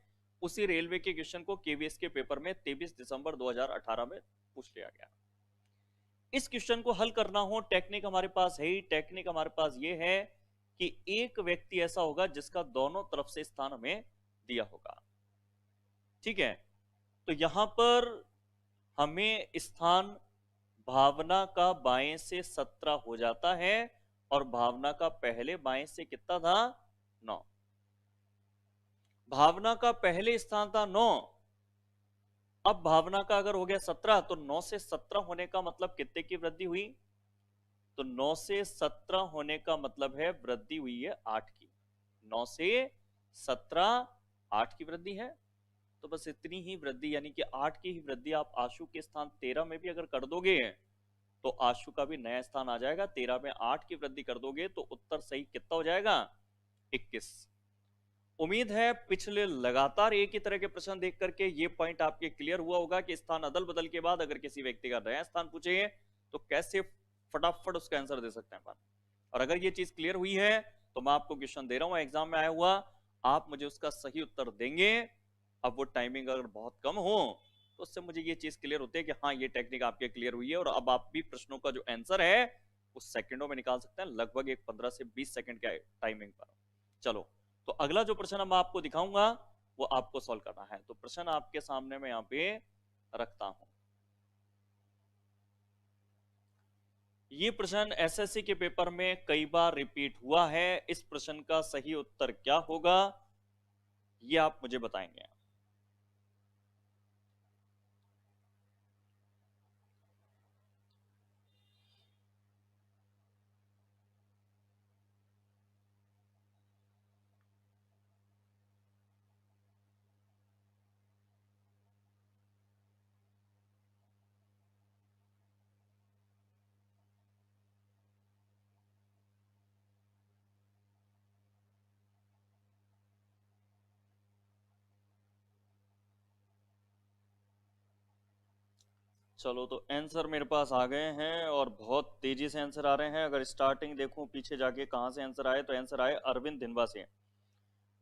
उसी रेलवे के क्वेश्चन को केवीएस के पेपर में 23 दिसंबर 2018 में पूछ लिया गया। इस क्वेश्चन को हल करना हो, टेक्निक हमारे पास है ही। टेक्निक हमारे पास ये है कि एक व्यक्ति ऐसा होगा जिसका दोनों तरफ से स्थान हमें दिया होगा, ठीक है। तो यहां पर हमें स्थान भावना का बाएं से 17 हो जाता है, और भावना का पहले बाएं से कितना था? 9। भावना का पहले स्थान था 9, अब भावना का अगर हो गया 17, तो 9 से 17 होने का मतलब कितने की वृद्धि हुई? तो 9 से 17 होने का मतलब है वृद्धि हुई है 8 की। 9 से 17 8 की वृद्धि है। तो बस इतनी ही वृद्धि, यानी कि 8 की ही वृद्धि आप आशु के स्थान 13 में भी अगर कर दोगे तो आशु का भी नया स्थान आ जाएगा। 13 में 8 की वृद्धि कर दोगे तो उत्तर सही कितना हो जाएगा? 21। उम्मीद है पिछले लगातार एक ही तरह के प्रश्न देख करके ये पॉइंट आपके क्लियर हुआ होगा कि स्थान अदल बदल के बाद अगर किसी व्यक्ति का नया स्थान पूछे तो कैसे फटाफट उसका आंसर दे सकते हैं अपन। और अगर ये चीज क्लियर हुई है तो मैं आपको क्वेश्चन दे रहा हूं एग्जाम में आया हुआ, आप मुझे उसका सही उत्तर देंगे। अब वो टाइमिंग अगर बहुत कम हो तो उससे मुझे ये चीज क्लियर होती है कि हाँ ये टेक्निक आपके क्लियर हुई है, और अब आप भी प्रश्नों का जो आंसर है उस सेकंडों में निकाल सकते हैं, लगभग एक 15 से 20 सेकंड के टाइमिंग पर। चलो, तो अगला जो प्रश्न मैं आपको दिखाऊंगा वो आपको सॉल्व करना है। तो प्रश्न आपके सामने मैं यहाँ पे रखता हूं। ये प्रश्न एसएससी के पेपर में कई बार रिपीट हुआ है। इस प्रश्न का सही उत्तर क्या होगा ये आप मुझे बताएंगे। चलो, तो आंसर मेरे पास आ गए हैं और बहुत तेजी से आंसर आ रहे हैं। अगर स्टार्टिंग देखूं पीछे जाके कहां से आंसर आए, तो आंसर आए अरविंद धिनवा से।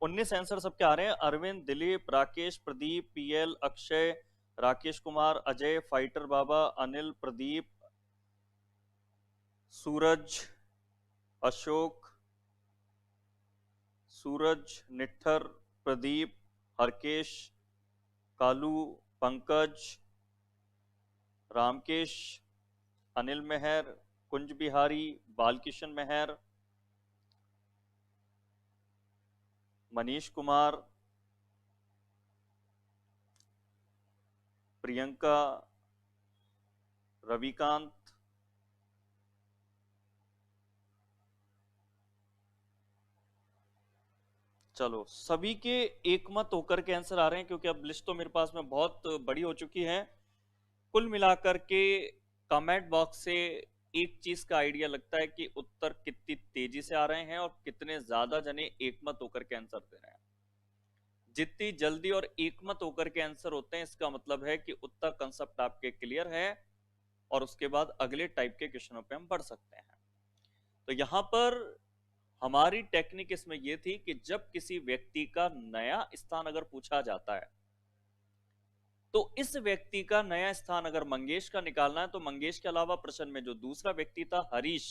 19 आंसर सबके आ रहे हैं। अरविंद, दिलीप, राकेश, प्रदीप, पीएल, अक्षय, राकेश कुमार, अजय, फाइटर बाबा, अनिल, प्रदीप, सूरज, अशोक, सूरज, निट्ठर, प्रदीप, हरकेश, कालू, पंकज, रामकेश, अनिल मेहर, कुंज बिहारी, बालकिशन मेहर, मनीष कुमार, प्रियंका, रविकांत, चलो सभी के एक मत होकर के आंसर आ रहे हैं, क्योंकि अब लिस्ट तो मेरे पास में बहुत बड़ी हो चुकी है। कुल मिलाकर के कमेंट बॉक्स से एक चीज का आइडिया लगता है कि उत्तर कितनी तेजी से आ रहे हैं और कितने ज्यादा जने एक मत होकर के आंसर दे रहे हैं। जितनी जल्दी और एक मत होकर के आंसर होते हैं, इसका मतलब है कि उत्तर कंसेप्ट आपके क्लियर है और उसके बाद अगले टाइप के क्वेश्चनों पे हम बढ़ सकते हैं। तो यहां पर हमारी टेक्निक इसमें यह थी कि जब किसी व्यक्ति का नया स्थान अगर पूछा जाता है, तो इस व्यक्ति का नया स्थान अगर मंगेश का निकालना है, तो मंगेश के अलावा प्रश्न में जो दूसरा व्यक्ति था हरीश,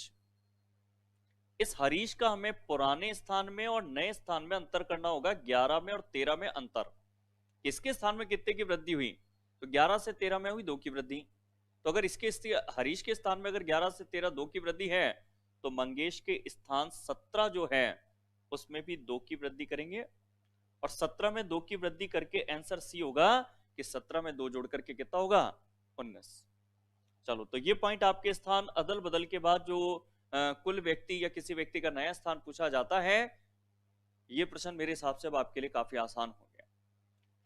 इस हरीश का हमें पुराने स्थान में और नए स्थान में अंतर करना होगा। 11 में और 13 में अंतर, इसके स्थान में कितने की वृद्धि हुई, तो 11 से 13 में हुई 2 की वृद्धि। तो अगर इसके हरीश के स्थान में अगर 11 से 13 2 की वृद्धि है, तो मंगेश के स्थान 17 जो है उसमें भी 2 की वृद्धि करेंगे, और 17 में 2 की वृद्धि करके आंसर सी होगा कि 17 में 2 जोड़ करके कितना होगा, 19। चलो, तो ये पॉइंट आपके स्थान अदल बदल के बाद जो कुल व्यक्ति या किसी व्यक्ति का नया स्थान पूछा जाता है, ये प्रश्न मेरे हिसाब से अब आपके लिए काफी आसान हो गया।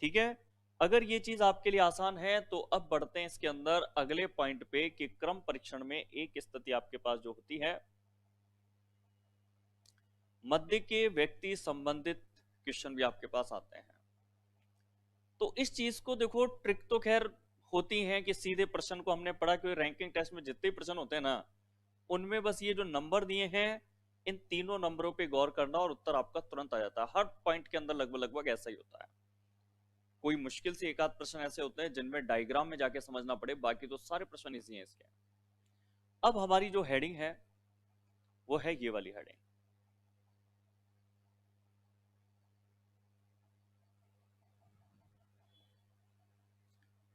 ठीक है, अगर ये चीज आपके लिए आसान है तो अब बढ़ते हैं इसके अंदर अगले पॉइंट पे कि क्रम परीक्षण में एक स्थिति आपके पास जो होती है, मध्य के व्यक्ति संबंधित क्वेश्चन भी आपके पास आते हैं। तो इस चीज को देखो, ट्रिक तो खैर होती है कि सीधे प्रश्न को हमने पढ़ा, क्योंकि रैंकिंग टेस्ट में जितने प्रश्न होते हैं ना, उनमें बस ये जो नंबर दिए हैं, इन तीनों नंबरों पे गौर करना और उत्तर आपका तुरंत आ जाता है। हर पॉइंट के अंदर लगभग लगभग ऐसा ही होता है। कोई मुश्किल से एक आध प्रश्न ऐसे होते हैं जिनमें डायग्राम में जाके समझना पड़े, बाकी तो सारे प्रश्न इसी हैं इसके। अब हमारी जो हेडिंग है वो है ये वाली हेडिंग,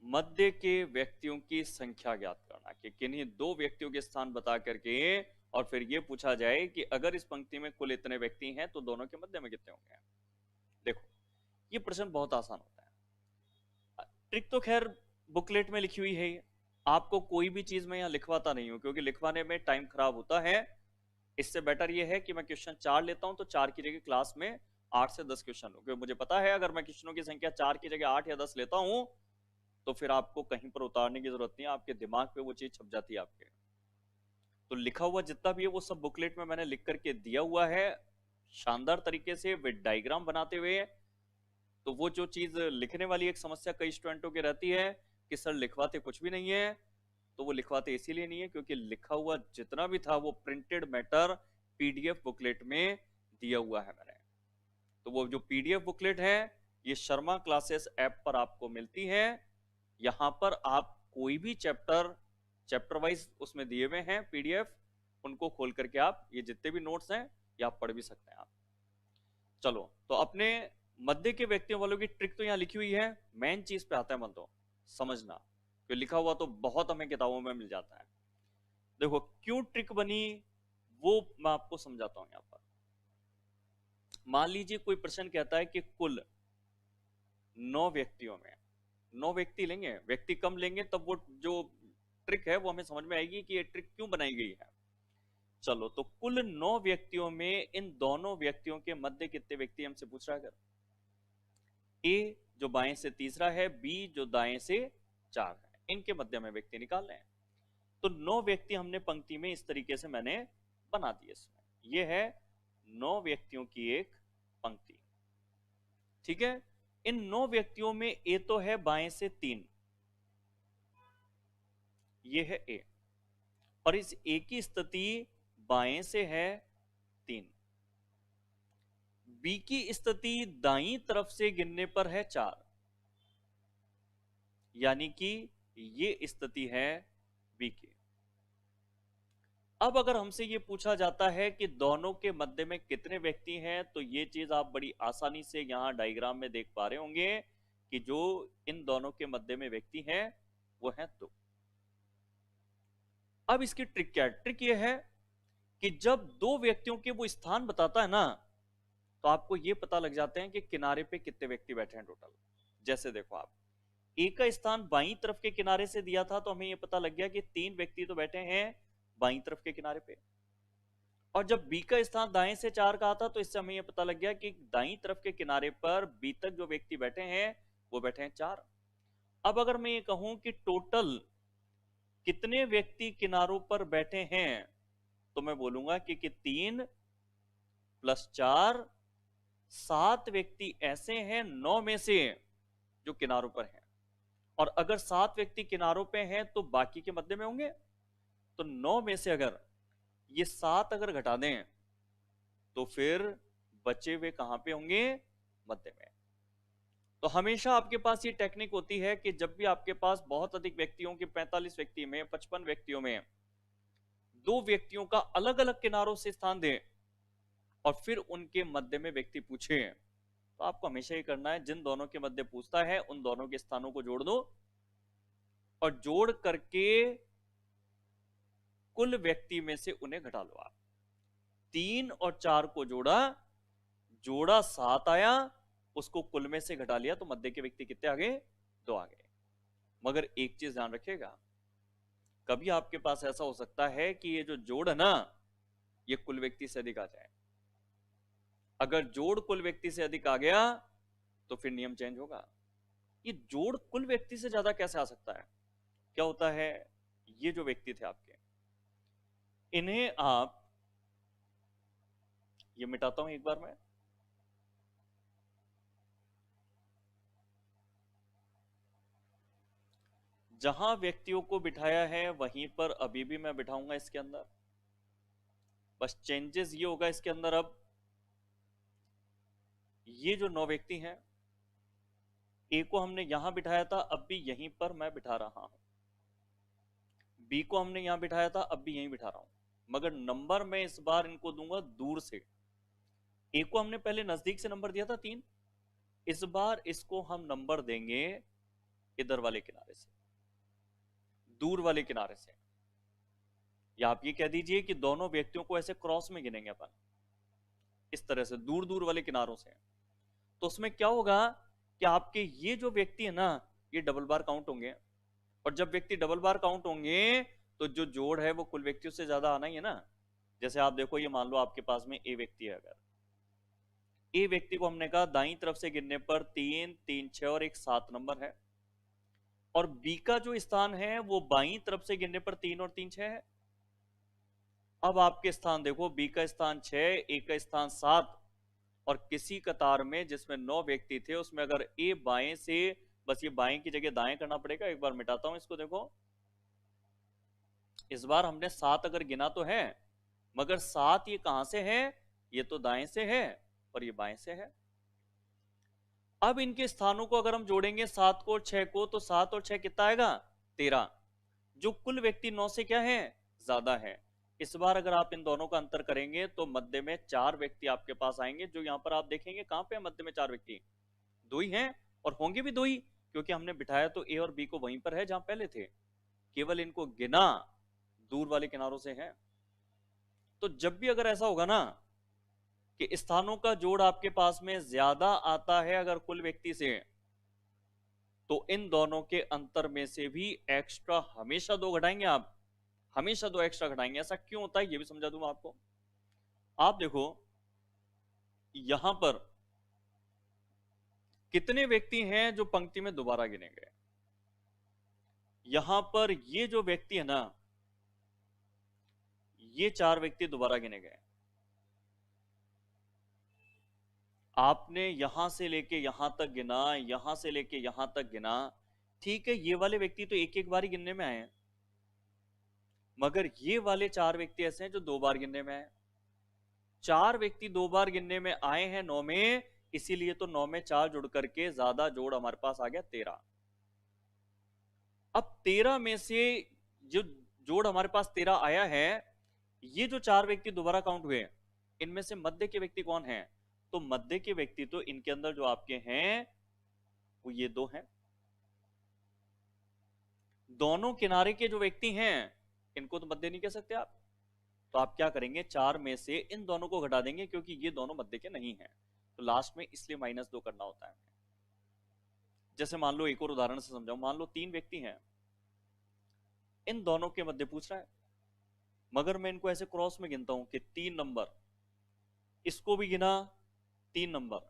मध्य के व्यक्तियों की संख्या ज्ञात करना, कि किन्हीं दो व्यक्तियों के स्थान बता करके और फिर यह पूछा जाए कि अगर इस पंक्ति में कुल इतने व्यक्ति हैं तो दोनों के मध्य में कितने होंगे। देखो, ये प्रश्न बहुत आसान होता है। ट्रिक तो खैर बुकलेट में लिखी हुई है, आपको कोई भी चीज मैं यहां लिखवाता नहीं हूं, क्योंकि लिखवाने में टाइम खराब होता है। इससे बेटर यह है कि मैं क्वेश्चन 4 लेता हूं, तो 4 की जगह क्लास में 8 से 10 क्वेश्चन हो, क्योंकि मुझे पता है अगर मैं क्वेश्चनों की संख्या 4 की जगह 8 या 10 लेता हूं, तो फिर आपको कहीं पर उतारने की जरूरत नहीं है, आपके दिमाग पे वो चीज छप जाती है आपके। तो लिखा हुआ जितना भी है वो सब बुकलेट में मैंने लिख करके दिया हुआ है, शानदार तरीके से विद डायग्राम बनाते हुए। तो वो जो चीज लिखने वाली एक समस्या कई स्टूडेंटों की रहती है कि सर लिखवाते कुछ भी नहीं है, तो वो लिखवाते इसीलिए नहीं है क्योंकि लिखा हुआ जितना भी था वो प्रिंटेड मैटर पीडीएफ बुकलेट में दिया हुआ है मैंने। तो वो जो पीडीएफ बुकलेट है ये शर्मा क्लासेस ऐप पर आपको मिलती है। यहां पर आप कोई भी चैप्टर वाइज उसमें दिए हुए हैं पीडीएफ, उनको खोल करके आप ये जितने भी नोट्स हैं ये आप पढ़ भी सकते हैं आप। चलो, तो अपने मध्य के व्यक्तियों वालों की ट्रिक तो यहां लिखी हुई है, मेन चीज पे आता है मन तो समझना, क्योंकि लिखा हुआ तो बहुत हमें किताबों में मिल जाता है। देखो क्यों ट्रिक बनी वो मैं आपको समझाता हूं। यहां पर मान लीजिए कोई प्रश्न कहता है कि कुल 9 व्यक्तियों में 9 व्यक्ति लेंगे, व्यक्ति कम लेंगे तब वो जो ट्रिक है वो हमें समझ में आएगी कि ये ट्रिक क्यों बनाई गई है। चलो, तो कुल 9 व्यक्तियों में इन दोनों व्यक्तियों के मध्य कितने व्यक्ति हमसे पूछ रहा है। अगर ए जो बाएं से तीसरा है, बी जो दाएं से 4 है, इनके मध्य में व्यक्ति निकालने हैं। तो 9 व्यक्ति हमने पंक्ति में इस तरीके से मैंने बना दिए। इसमें यह है 9 व्यक्तियों की एक पंक्ति। ठीक है, इन 9 व्यक्तियों में ए तो है बाएं से 3, ये है ए, और इस ए की स्थिति बाएं से है 3, बी की स्थिति दाईं तरफ से गिनने पर है 4, यानी कि ये स्थिति है बी की। अब अगर हमसे ये पूछा जाता है कि दोनों के मध्य में कितने व्यक्ति हैं, तो ये चीज आप बड़ी आसानी से यहां डायग्राम में देख पा रहे होंगे कि जो इन दोनों के मध्य में व्यक्ति हैं वो है 2। अब इसकी ट्रिक क्या है, ट्रिक ये है कि जब दो व्यक्तियों के वो स्थान बताता है ना, तो आपको ये पता लग जाते हैं कि किनारे पे कितने व्यक्ति बैठे हैं टोटल। जैसे देखो आप, ए का स्थान बाईं तरफ के किनारे से दिया था, तो हमें यह पता लग गया कि 3 व्यक्ति तो बैठे हैं बाईं तरफ के किनारे पे। और जब बी का स्थान दाएं से 4 का था, तो इससे हमें यह पता लग गया कि दाईं तरफ के किनारे पर बी तक जो व्यक्ति बैठे हैं वो बैठे हैं 4। अब अगर मैं ये कहूं कि टोटल कितने व्यक्ति किनारों पर बैठे हैं, तो मैं बोलूंगा कि 3 + 4 7 व्यक्ति ऐसे हैं 9 में से जो किनारों पर हैं। और अगर 7 व्यक्ति किनारों पे हैं तो बाकी के मध्य में होंगे। तो 9 में से अगर ये 7 अगर घटा दें तो फिर बचे हुए कहां पे होंगे? मध्य में। तो हमेशा आपके पास ये टेक्निक होती है कि जब भी आपके पास बहुत अधिक व्यक्तियों के 45 व्यक्ति में 55 व्यक्तियों में 2 व्यक्तियों का अलग अलग किनारों से स्थान दें और फिर उनके मध्य में व्यक्ति पूछे, तो आपको हमेशा ये करना है, जिन दोनों के मध्य पूछता है उन दोनों के स्थानों को जोड़ दो और जोड़ करके कुल व्यक्ति में से उन्हें घटा लो। आप 3 और 4 को जोड़ा, जोड़ा 7 आया, उसको कुल में से घटा लिया, तो मध्य के व्यक्ति कितने आ गए? 2 आ गए। मगर एक चीज ध्यान रखिएगा, कभी आपके पास ऐसा हो सकता है कि ये जो जोड़ है ना, ये कुल व्यक्ति से अधिक आ जाए। अगर जोड़ कुल व्यक्ति से अधिक आ गया तो फिर नियम चेंज होगा। ये जोड़ कुल व्यक्ति से ज्यादा कैसे आ सकता है? क्या होता है, ये जो व्यक्ति थे आपके, इन्हें आप, ये मिटाता हूं एक बार मैं, जहां व्यक्तियों को बिठाया है वहीं पर अभी भी मैं बिठाऊंगा इसके अंदर। बस चेंजेस ये होगा इसके अंदर, अब ये जो 9 व्यक्ति हैं, ए को हमने यहां बिठाया था, अब भी यहीं पर मैं बिठा रहा हूं। बी को हमने यहां बिठाया था, अब भी यहीं बिठा रहा हूं। मगर नंबर मैं इस बार इनको दूंगा दूर से। ए को हमने पहले नजदीक से नंबर दिया था 3, इस बार इसको हम नंबर देंगे इधर वाले किनारे से, दूर वाले किनारे से। या आप ये कह दीजिए कि दोनों व्यक्तियों को ऐसे क्रॉस में गिनेंगे अपन, इस तरह से दूर दूर वाले किनारों से। तो उसमें क्या होगा कि आपके ये जो व्यक्ति है ना, ये डबल बार काउंट होंगे। और जब व्यक्ति डबल बार काउंट होंगे तो जो जोड़ है वो कुल व्यक्तियों से ज्यादा आना ही है ना। जैसे आप देखो, ये मान लो आपके पास में ए व्यक्ति है, अगर ए व्यक्ति को हमने कहा दाईं तरफ से गिनने पर 3, 3, 6 और एक 7 नंबर है। और बी का जो स्थान है वो बाईं तरफ से गिनने पर 3 और 3, 6 है। अब आपके स्थान देखो, बी का स्थान 6, ए का स्थान 7, और किसी कतार में जिसमें 9 व्यक्ति थे उसमें अगर ए बाएं से, बस ये बाएं की जगह दाएं करना पड़ेगा। एक बार मिटाता हूं इसको, देखो इस बार हमने 7 अगर गिना तो है, मगर 7 ये कहां से है? ये तो दाएं से है और ये बाएं से है। अब इनके स्थानों को अगर हम जोड़ेंगे 7 को और 6 को, तो 7 और 6 कितना आएगा? 13। जो कुल व्यक्ति 9 से क्या है? ज्यादा है। इस बार अगर आप इन दोनों का अंतर करेंगे तो मध्य में 4 व्यक्ति आपके पास आएंगे। जो यहां पर आप देखेंगे कहां पे मध्य में 4 व्यक्ति? 2 ही हैं, और होंगे भी 2 ही, क्योंकि हमने बिठाया तो ए और बी को वहीं पर है जहां पहले थे, केवल इनको गिना दूर वाले किनारों से है। तो जब भी अगर ऐसा होगा ना कि स्थानों का जोड़ आपके पास में ज्यादा आता है अगर कुल व्यक्ति से, तो इन दोनों के अंतर में से भी एक्स्ट्रा हमेशा 2 घटाएंगे आप, हमेशा 2 एक्स्ट्रा घटाएंगे। ऐसा क्यों होता है ये भी समझा दूंगा आपको। आप देखो यहां पर कितने व्यक्ति हैं जो पंक्ति में दोबारा गिने गए। यहां पर ये जो व्यक्ति है ना, ये 4 व्यक्ति दोबारा गिने गए। आपने यहां से लेके यहां तक गिना, यहां से लेके यहां तक गिना, ठीक है, ये वाले व्यक्ति तो एक एक बार ही गिनने में आए हैं, मगर ये वाले 4 व्यक्ति ऐसे हैं जो 2 बार गिनने में आए। 4 व्यक्ति 2 बार गिनने में आए हैं 9 में, इसीलिए तो 9 में 4 जुड़ करके ज्यादा जोड़ हमारे पास आ गया 13। अब 13 में से जो जोड़ हमारे पास 13 आया है, ये जो 4 व्यक्ति दोबारा काउंट हुए, इनमें से मध्य के व्यक्ति कौन है? तो मध्य के व्यक्ति तो इनके अंदर जो आपके हैं वो ये 2 हैं। दोनों किनारे के जो व्यक्ति हैं इनको तो मध्य नहीं कह सकते आप। तो आप क्या करेंगे, 4 में से इन दोनों को घटा देंगे, क्योंकि ये दोनों मध्य के नहीं हैं, तो लास्ट में इसलिए -2 करना होता है। जैसे मान लो एक और उदाहरण से समझाऊं, मान लो 3 व्यक्ति हैं, इन दोनों के मध्य पूछ रहा है, मगर मैं इनको ऐसे क्रॉस में गिनता हूं कि 3 नंबर, इसको भी गिना 3 नंबर,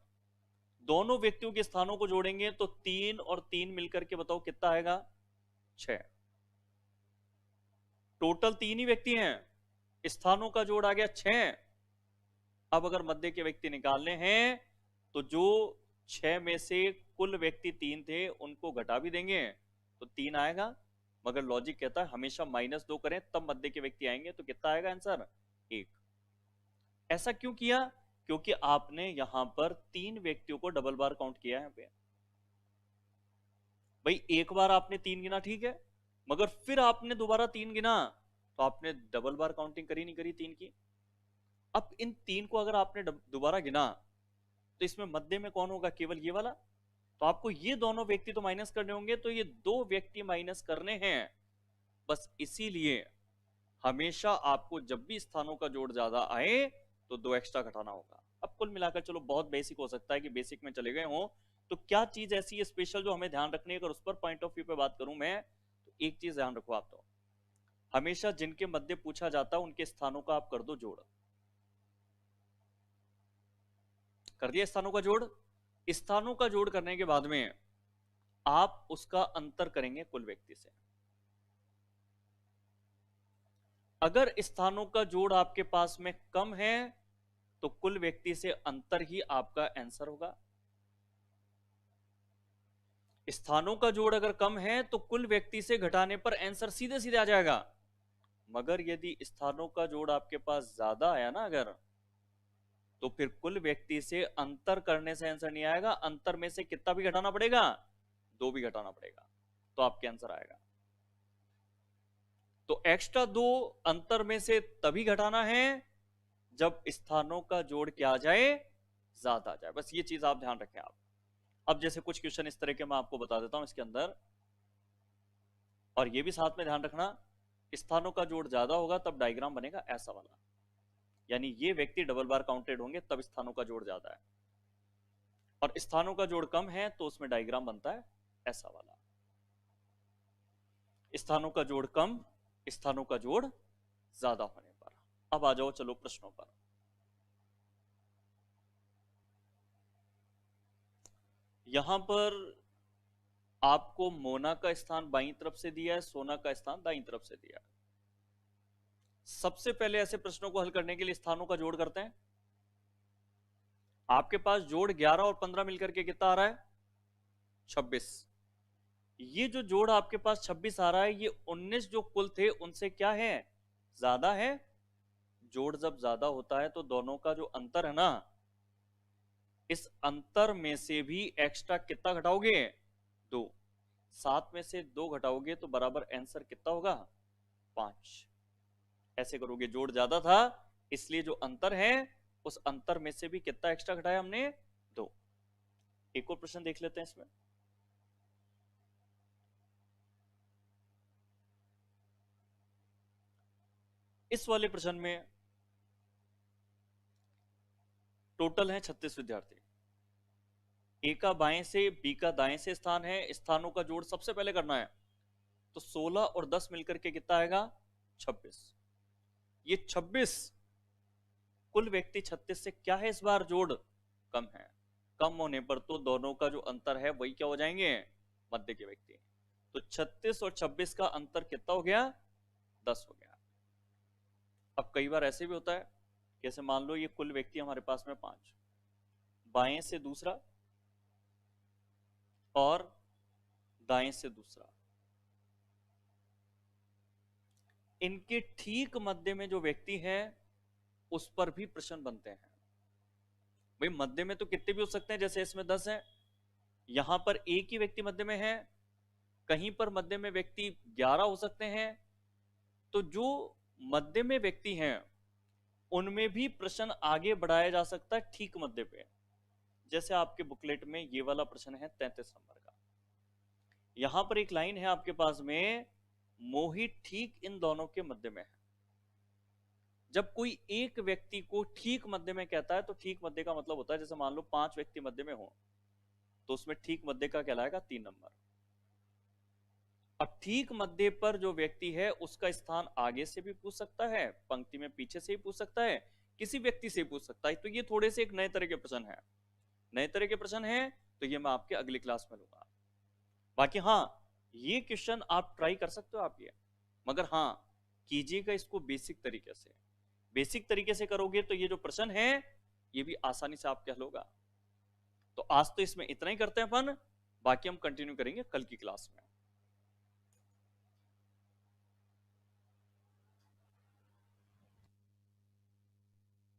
दोनों व्यक्तियों के स्थानों को जोड़ेंगे तो 3 और 3 मिलकर के बताओ कितना आएगा, 6। टोटल 3 ही व्यक्ति हैं, स्थानों का जोड़ आ गया 6। अब अगर मध्य के व्यक्ति निकालने हैं तो जो 6 में से कुल व्यक्ति 3 थे उनको घटा भी देंगे तो 3 आएगा, मगर लॉजिक कहता है हमेशा -2 करें तब मध्य के व्यक्ति आएंगे, तो कितना आएगा आंसर, 1। ऐसा क्यों किया, क्योंकि आपने यहां पर 3 व्यक्तियों को डबल बार काउंट किया है। पे भाई एक बार आपने 3 गिना ठीक है, मगर फिर आपने दोबारा 3 गिना तो आपने डबल बार काउंटिंग करी नहीं करी 3 की। अब इन 3 को अगर आपने दोबारा गिना तो इसमें मध्य में कौन होगा, केवल ये वाला, तो आपको ये दोनों व्यक्ति तो माइनस करने होंगे, तो ये 2 व्यक्ति माइनस करने हैं। बस इसीलिए हमेशा आपको जब भी स्थानों का जोड़ ज्यादा आए तो 2 एक्स्ट्रा घटाना होगा। अब कुल मिलाकर चलो बहुत बेसिक हो सकता है कि बेसिक में चले गए हो, तो क्या चीज ऐसी है स्पेशल जो हमें ध्यान रखनी है, अगर उस पर पॉइंट ऑफ व्यू पे बात करूं मैं, तो एक चीज ध्यान रखो आप, तो हमेशा जिनके मध्य पूछा जाता है उनके स्थानों का आप कर दो जोड़। कर दिया स्थानों का जोड़, स्थानों का जोड़ करने के बाद में आप उसका अंतर करेंगे कुल व्यक्ति से। अगर स्थानों का जोड़ आपके पास में कम है तो कुल व्यक्ति से अंतर ही आपका आंसर होगा। स्थानों का जोड़ अगर कम है तो कुल व्यक्ति से घटाने पर आंसर सीधे सीधे आ जाएगा, मगर यदि स्थानों का जोड़ आपके पास ज्यादा आया ना अगर, तो फिर कुल व्यक्ति से अंतर करने से आंसर नहीं आएगा, अंतर में से कितना भी घटाना पड़ेगा, 2 भी घटाना पड़ेगा, तो आपके आंसर आएगा। तो एक्स्ट्रा 2 अंतर में से तभी घटाना है जब स्थानों का जोड़ क्या आ जाए, ज्यादा आ जाए। बस ये चीज आप ध्यान रखें आप। अब जैसे कुछ क्वेश्चन इस तरह के मैं आपको बता देता हूं इसके अंदर, और ये भी साथ में ध्यान रखना, स्थानों का जोड़ ज्यादा होगा तब डायग्राम बनेगा ऐसा वाला, यानी ये व्यक्ति डबल बार काउंटेड होंगे तब स्थानों का जोड़ ज्यादा है, और स्थानों का जोड़ कम है तो उसमें डायग्राम बनता है ऐसा वाला। स्थानों का जोड़ कम, स्थानों का जोड़ ज्यादा होने पर। अब आ जाओ चलो प्रश्नों पर। यहां पर आपको मोना का स्थान बाईं तरफ से दिया है, सोना का स्थान दाईं तरफ से दिया है। सबसे पहले ऐसे प्रश्नों को हल करने के लिए स्थानों का जोड़ करते हैं। आपके पास जोड़ 11 और 15 मिलकर के कितना आ रहा है, 26। ये जो जोड़ आपके पास 26 आ रहा है, ये 19 जो कुल थे उनसे क्या है, ज्यादा है। जोड़ जब ज्यादा होता है तो दोनों का जो अंतर है ना, इस अंतर में से भी एक्स्ट्रा कितना घटाओगे, 2। 7 में से 2 घटाओगे तो बराबर आंसर कितना होगा, 5। ऐसे करोगे, जोड़ ज्यादा था इसलिए जो अंतर है उस अंतर में से भी कितना एक्स्ट्रा घटाया हमने, 2। एक और प्रश्न देख लेते हैं इसमें। इस वाले प्रश्न में टोटल है 36 विद्यार्थी। ए का बाएं से बी का दाएं से स्थान है, स्थानों का जोड़ सबसे पहले करना है, तो 16 और 10 मिलकर के कितना आएगा, 26। ये 26 कुल व्यक्ति 36 से क्या है इस बार, जोड़ कम है। कम होने पर तो दोनों का जो अंतर है वही क्या हो जाएंगे, मध्य के व्यक्ति। तो 36 और 26 का अंतर कितना हो गया, 10 हो गया। अब कई बार ऐसे भी होता है, जैसे मान लो ये कुल व्यक्ति हमारे पास में 5, बाएं से दूसरा और दाएं से दूसरा, इनके ठीक मध्य में जो व्यक्ति है उस पर भी प्रश्न बनते हैं। भाई मध्य में तो कितने भी हो सकते हैं, जैसे इसमें 10 है, यहां पर एक ही व्यक्ति मध्य में है, कहीं पर मध्य में व्यक्ति 11 हो सकते हैं। तो जो मध्य में व्यक्ति हैं उनमें भी प्रश्न आगे बढ़ाया जा सकता है ठीक मध्य पे। जैसे आपके बुकलेट में ये वाला प्रश्न है 33 नंबर का, यहां पर एक लाइन है आपके पास में, मोहित ठीक इन दोनों के मध्य में है। जब कोई एक व्यक्ति को ठीक मध्य में कहता है तो ठीक मध्य का मतलब होता है, जैसे मान लो 5 व्यक्ति मध्य में हो तो उसमें ठीक मध्य का कहलाएगा 3 नंबर। अब ठीक मध्य पर जो व्यक्ति है उसका स्थान आगे से भी पूछ सकता है, पंक्ति में पीछे से भी पूछ सकता है, किसी व्यक्ति से पूछ सकता है। तो ये थोड़े से एक नए तरह के प्रश्न है, नए तरह के प्रश्न है, तो ये मैं आपके अगली क्लास में लूंगा। बाकी हाँ, ये क्वेश्चन आप ट्राई कर सकते हो आप ये, मगर हाँ कीजिएगा इसको बेसिक तरीके से। बेसिक तरीके से करोगे तो ये जो प्रश्न है ये भी आसानी से आपके हल होगा। तो आज तो इसमें इतना ही करते हैं अपन, बाकी हम कंटिन्यू करेंगे कल की क्लास में।